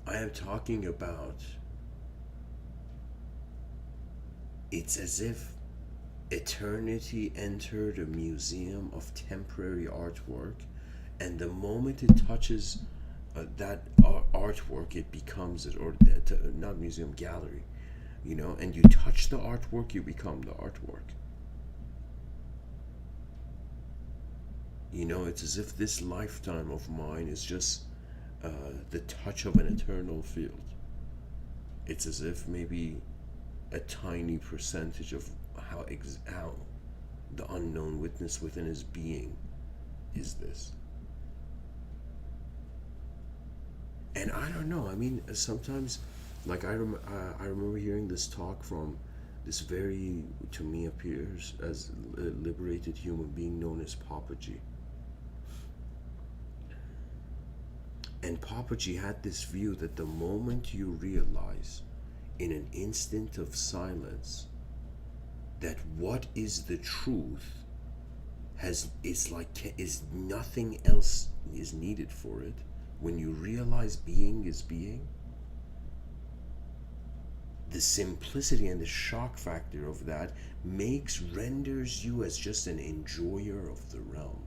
I am talking about, it's as if eternity entered a museum of temporary artwork, and the moment it touches that artwork, it becomes it, or not museum, gallery, and you touch the artwork, you become the artwork. It's as if this lifetime of mine is just the touch of an eternal field. It's as if maybe a tiny percentage of how the unknown witness within his being is this. And I don't know, I mean, sometimes, like, I remember hearing this talk from this very, to me, appears as a liberated human being known as Papaji. And Papaji had this view that the moment you realize, in an instant of silence, that what is the truth is nothing else is needed for it. When you realize being is being, the simplicity and the shock factor of that renders you as just an enjoyer of the realm.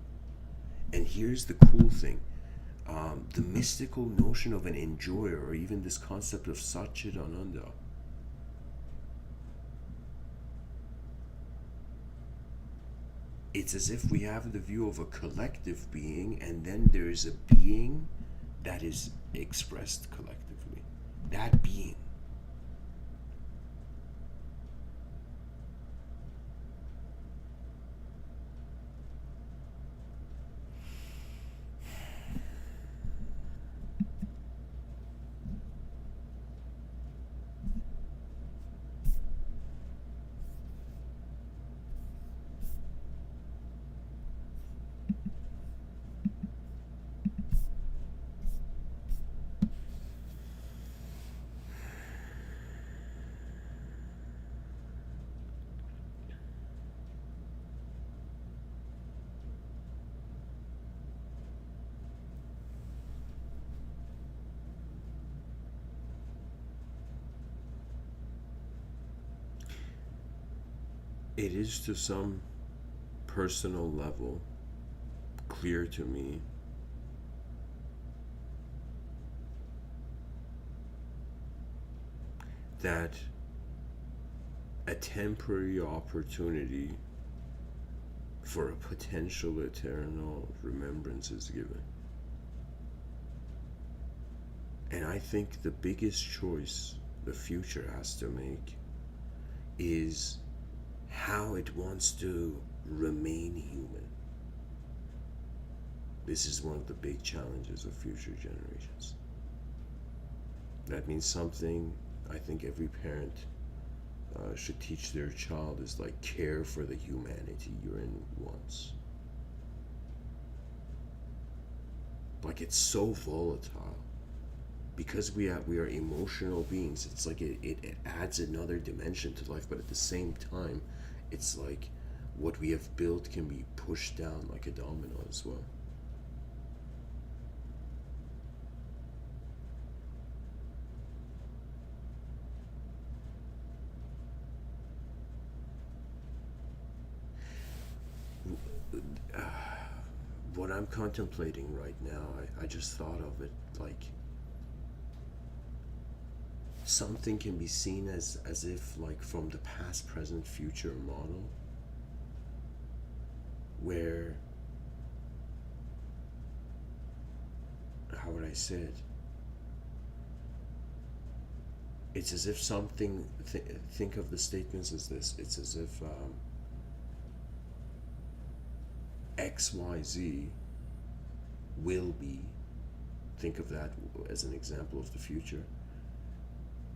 And here's the cool thing. The mystical notion of an enjoyer, or even this concept of Satchit Ananda, it's as if we have the view of a collective being, and then there is a being that is expressed collectively. That being. It is, to some personal level, clear to me that a temporary opportunity for a potential eternal remembrance is given. And I think the biggest choice the future has to make is how it wants to remain human. This is one of the big challenges of future generations. That means something I think every parent should teach their child is, like, care for the humanity you're in once. Like, it's so volatile. Because we are emotional beings, it's like it adds another dimension to life, but at the same time, it's like what we have built can be pushed down like a domino as well. What I'm contemplating right now, I just thought of it like, something can be seen as if like from the past, present, future model, where, how would I say it? It's as if something, think of the statements as this, it's as if XYZ will be, think of that as an example of the future.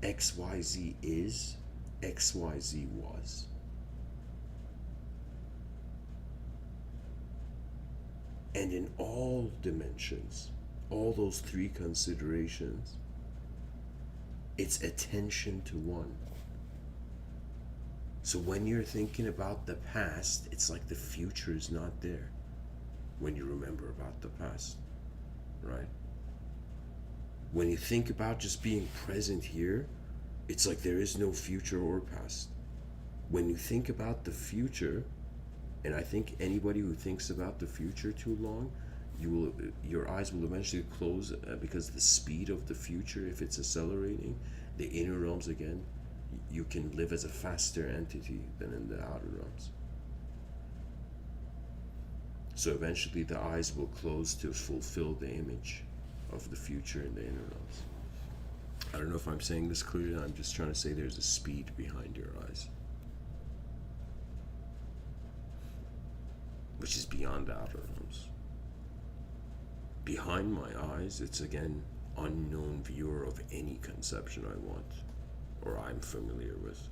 XYZ is, XYZ was. And in all dimensions, all those three considerations, it's attention to one. So when you're thinking about the past, it's like the future is not there when you remember about the past, right? When you think about just being present here, it's like there is no future or past. When you think about the future, and I think anybody who thinks about the future too long, your eyes will eventually close because the speed of the future, if it's accelerating, the inner realms again, you can live as a faster entity than in the outer realms. So eventually the eyes will close to fulfill the image of the future in the inner realms. I don't know if I'm saying this clearly. I'm just trying to say there's a speed behind your eyes, which is beyond the outer realms. Behind my eyes, it's again unknown viewer of any conception I want or I'm familiar with.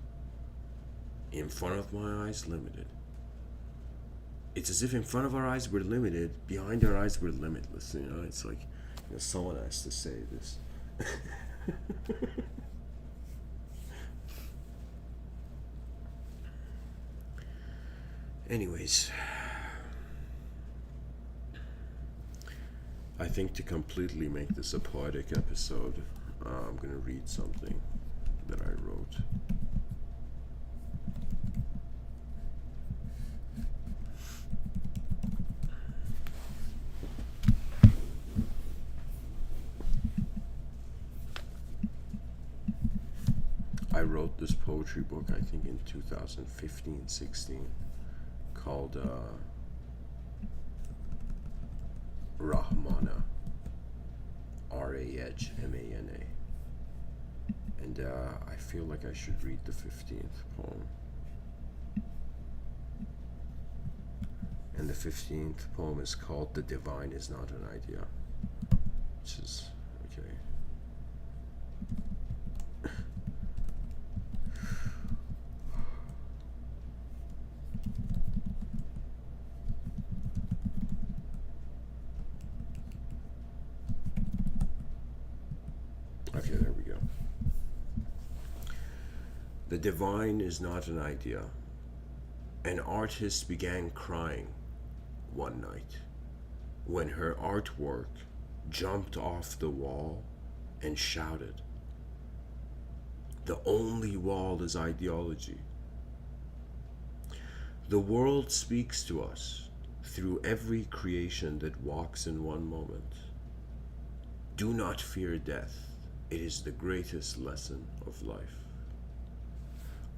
In front of my eyes, limited. It's as if in front of our eyes we're limited, behind our eyes we're limitless. You know, it's like, you know, someone has to say this. Anyways, I think to completely make this a poetic episode, I'm going to read something that I wrote. I wrote this poetry book, I think, in 2015-16, called Rahmana, Rahmana. And I feel like I should read the 15th poem. And the 15th poem is called The Divine is Not an Idea, which is, okay. Okay, there we go. The divine is not an idea. An artist began crying one night when her artwork jumped off the wall and shouted, "The only wall is ideology." The world speaks to us through every creation that walks in one moment. Do not fear death. It is the greatest lesson of life.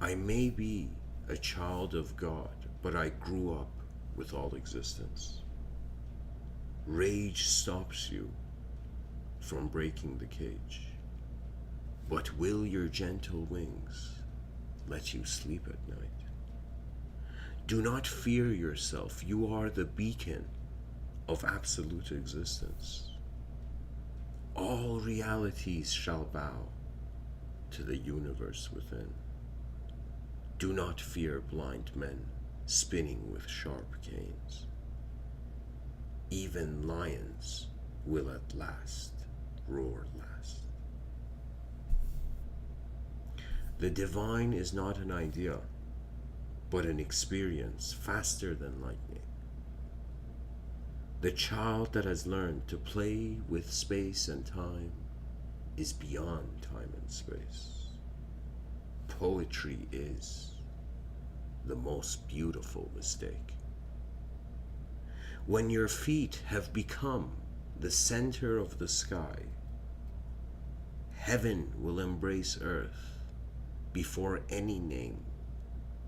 I may be a child of God, but I grew up with all existence. Rage stops you from breaking the cage, but will your gentle wings let you sleep at night? Do not fear yourself. You are the beacon of absolute existence. All realities shall bow to the universe within. Do not fear blind men spinning with sharp canes. Even lions will at last roar last. The divine is not an idea, but an experience faster than lightning. The child that has learned to play with space and time is beyond time and space. Poetry is the most beautiful mistake. When your feet have become the center of the sky, Heaven will embrace earth before any name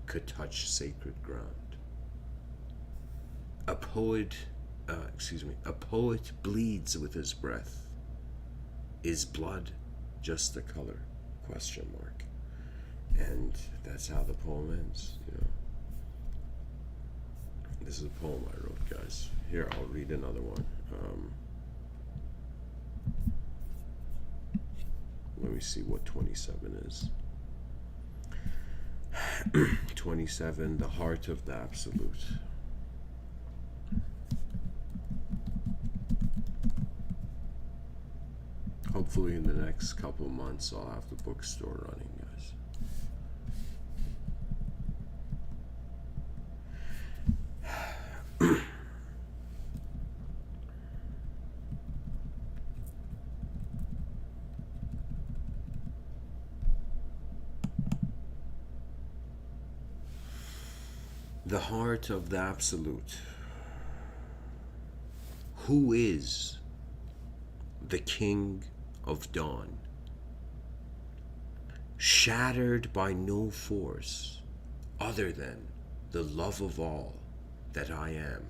could touch sacred ground. A poet, a poet bleeds with his breath. Is blood just a color? Question mark. And that's how the poem ends, you know. This is a poem I wrote, guys. Here, I'll read another one. Let me see what 27 is. 27, the heart of the absolute. Hopefully in the next couple months I'll have the bookstore running, guys. The heart of the absolute. Who is the king of dawn? Shattered by no force other than the love of all that I am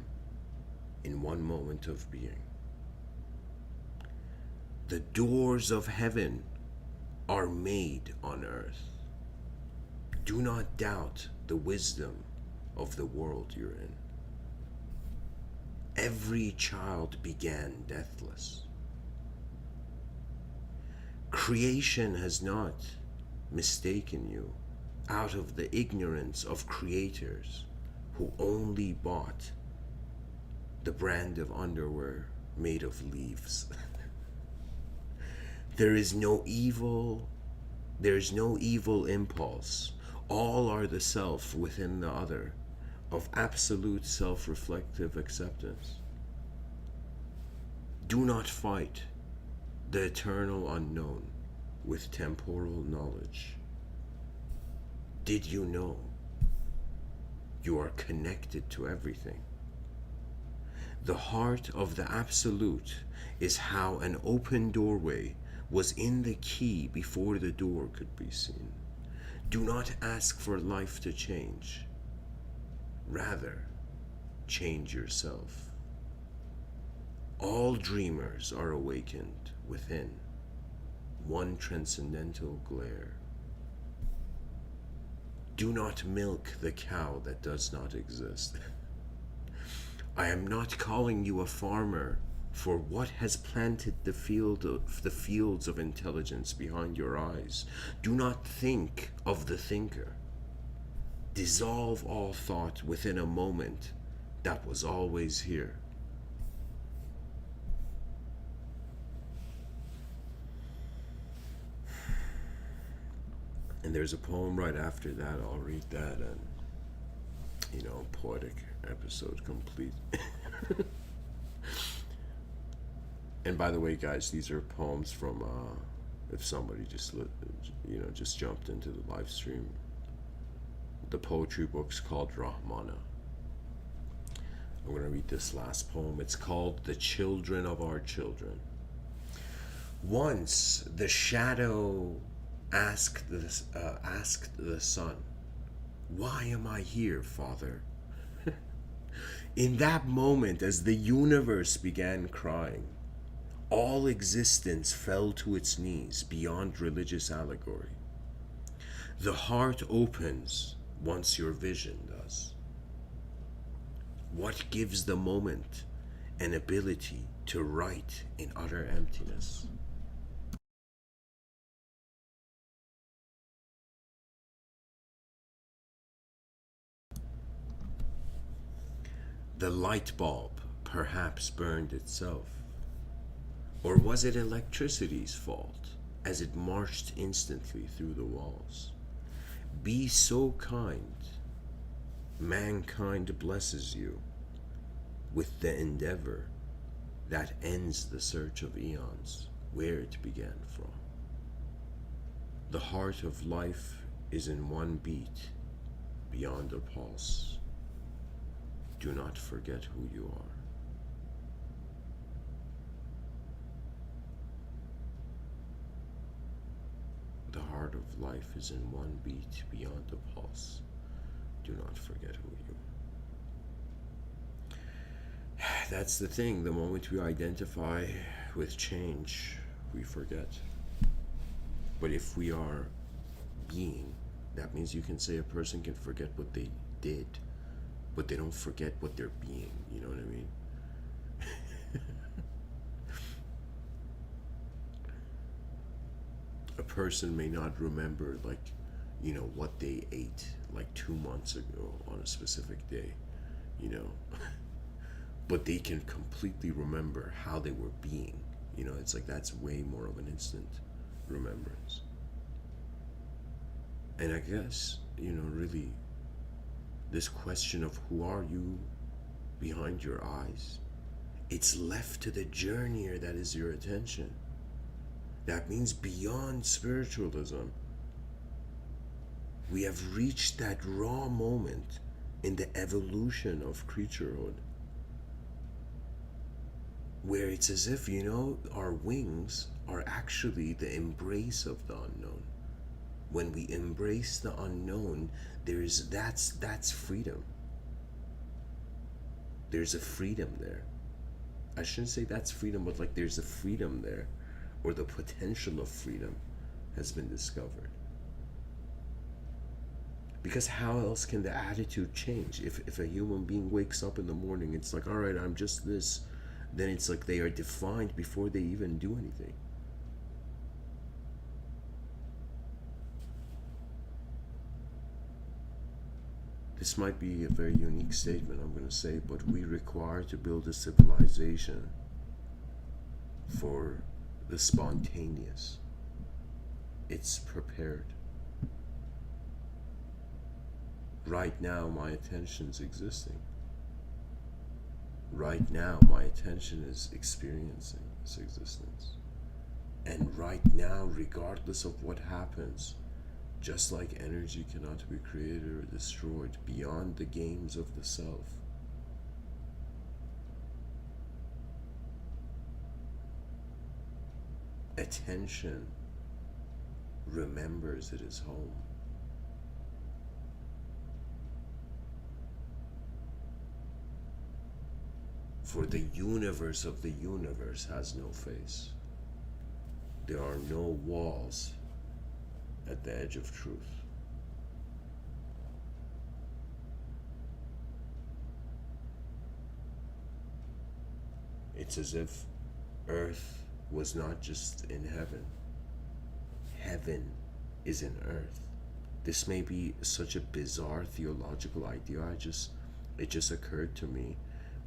in one moment of being. The doors of heaven are made on earth. Do not doubt the wisdom of the world you're in. Every child began deathless. Creation has not mistaken you out of the ignorance of creators who only bought the brand of underwear made of leaves. There is no evil impulse. All are the self within the other, of absolute self-reflective acceptance. Do not fight the eternal unknown with temporal knowledge. Did you know you are connected to everything? The heart of the absolute is how an open doorway was in the key before the door could be seen. Do not ask for life to change. Rather, change yourself. All dreamers are awakened within one transcendental glare. Do not milk the cow that does not exist. I am not calling you a farmer for what has planted the fields of intelligence behind your eyes. Do not think of the thinker. Dissolve all thought within a moment that was always here. And there's a poem right after that. I'll read that, and poetic episode complete. And by the way, guys, these are poems from if somebody just jumped into the live stream. The poetry book's called Rahmana. I'm going to read this last poem. It's called The Children of Our Children. Once the shadow asked the sun, "Why am I here, Father?" In that moment, as the universe began crying, all existence fell to its knees beyond religious allegory. The heart opens once your vision does. What gives the moment an ability to write in utter emptiness? The light bulb perhaps burned itself. Or was it electricity's fault as it marched instantly through the walls? Be so kind. Mankind blesses you with the endeavor that ends the search of eons where it began from. The heart of life is in one beat beyond a pulse. Do not forget who you are. The heart of life is in one beat beyond the pulse. Do not forget who you are. That's the thing. The moment we identify with change, we forget. But if we are being, that means you can say a person can forget what they did, but they don't forget what they're being. You know what I mean? A person may not remember, like, what they ate like 2 months ago on a specific day, you know, but they can completely remember how they were being. It's like that's way more of an instant remembrance. And I guess, really, this question of who are you behind your eyes, it's left to the journeyer that is your attention. That means beyond spiritualism, we have reached that raw moment in the evolution of creaturehood, where it's as if, our wings are actually the embrace of the unknown. When we embrace the unknown, that's freedom. There's a freedom there. I shouldn't say that's freedom, but like there's a freedom there, or the potential of freedom has been discovered. Because how else can the attitude change? If a human being wakes up in the morning, it's like, all right, I'm just this, then it's like they are defined before they even do anything. This might be a very unique statement, I'm going to say, but we require to build a civilization for the spontaneous. It's prepared. Right now, my attention's existing. Right now, my attention is experiencing its existence. And right now, regardless of what happens, just like energy cannot be created or destroyed beyond the games of the self, attention remembers it is home. For the universe of the universe has no face. There are no walls at the edge of truth. It's as if earth was not just in heaven. Heaven is in earth. This may be such a bizarre theological idea, it just occurred to me.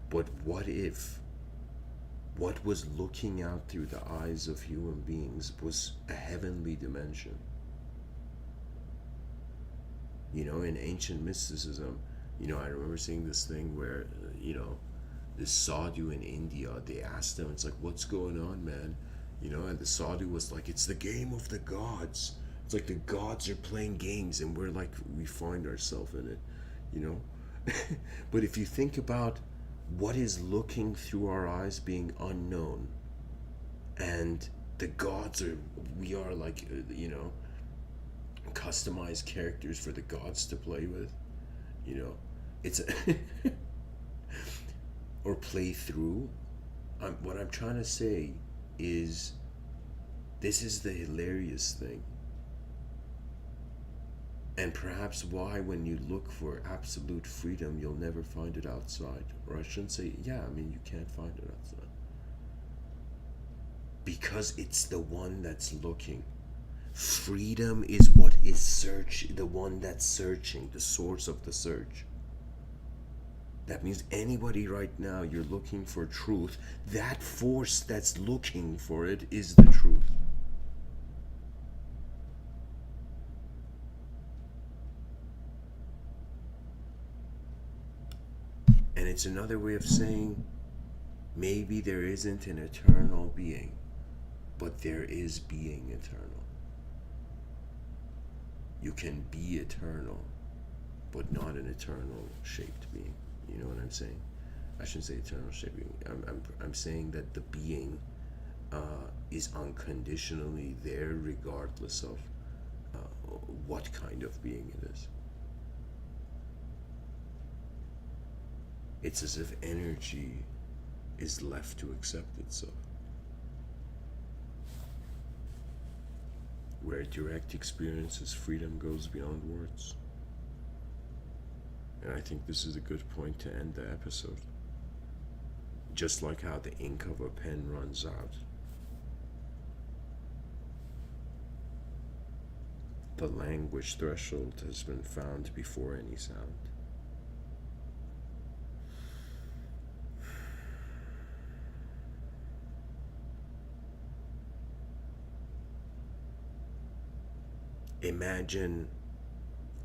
But what if what was looking out through the eyes of human beings was a heavenly dimension? In ancient mysticism, I remember seeing this thing where, this sadhu in India, they asked him, it's like, what's going on, man? And the sadhu was like, it's the game of the gods. It's like the gods are playing games and we're like, we find ourselves in it, But if you think about what is looking through our eyes being unknown, and the gods we are like, customized characters for the gods to play with, it's or play through. What I'm trying to say is, this is the hilarious thing, and perhaps why when you look for absolute freedom, you'll never find it outside. Or I shouldn't say, you can't find it outside, because it's the one that's looking. Freedom is what is the one that's searching, the source of the search. That means anybody right now, you're looking for truth, that force that's looking for it is the truth. And it's another way of saying, maybe there isn't an eternal being, but there is being eternal. You can be eternal, but not an eternal shaped being. You know what I'm saying? I shouldn't say eternal shaped being. I'm saying that the being is unconditionally there, regardless of what kind of being it is. It's as if energy is left to accept itself. Where direct experiences, freedom goes beyond words. And I think this is a good point to end the episode. Just like how the ink of a pen runs out, the language threshold has been found before any sound. Imagine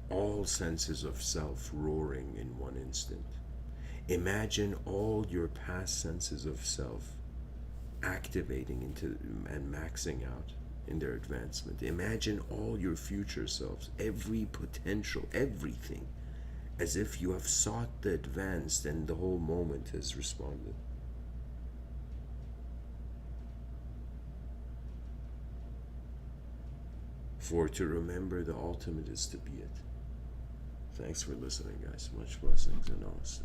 all senses of self roaring in one instant. Imagine all your past senses of self activating into and maxing out in their advancement. Imagine all your future selves, every potential, everything, as if you have sought the advanced and the whole moment has responded. For to remember the ultimate is to be it. Thanks for listening, guys. Much blessings and namaste.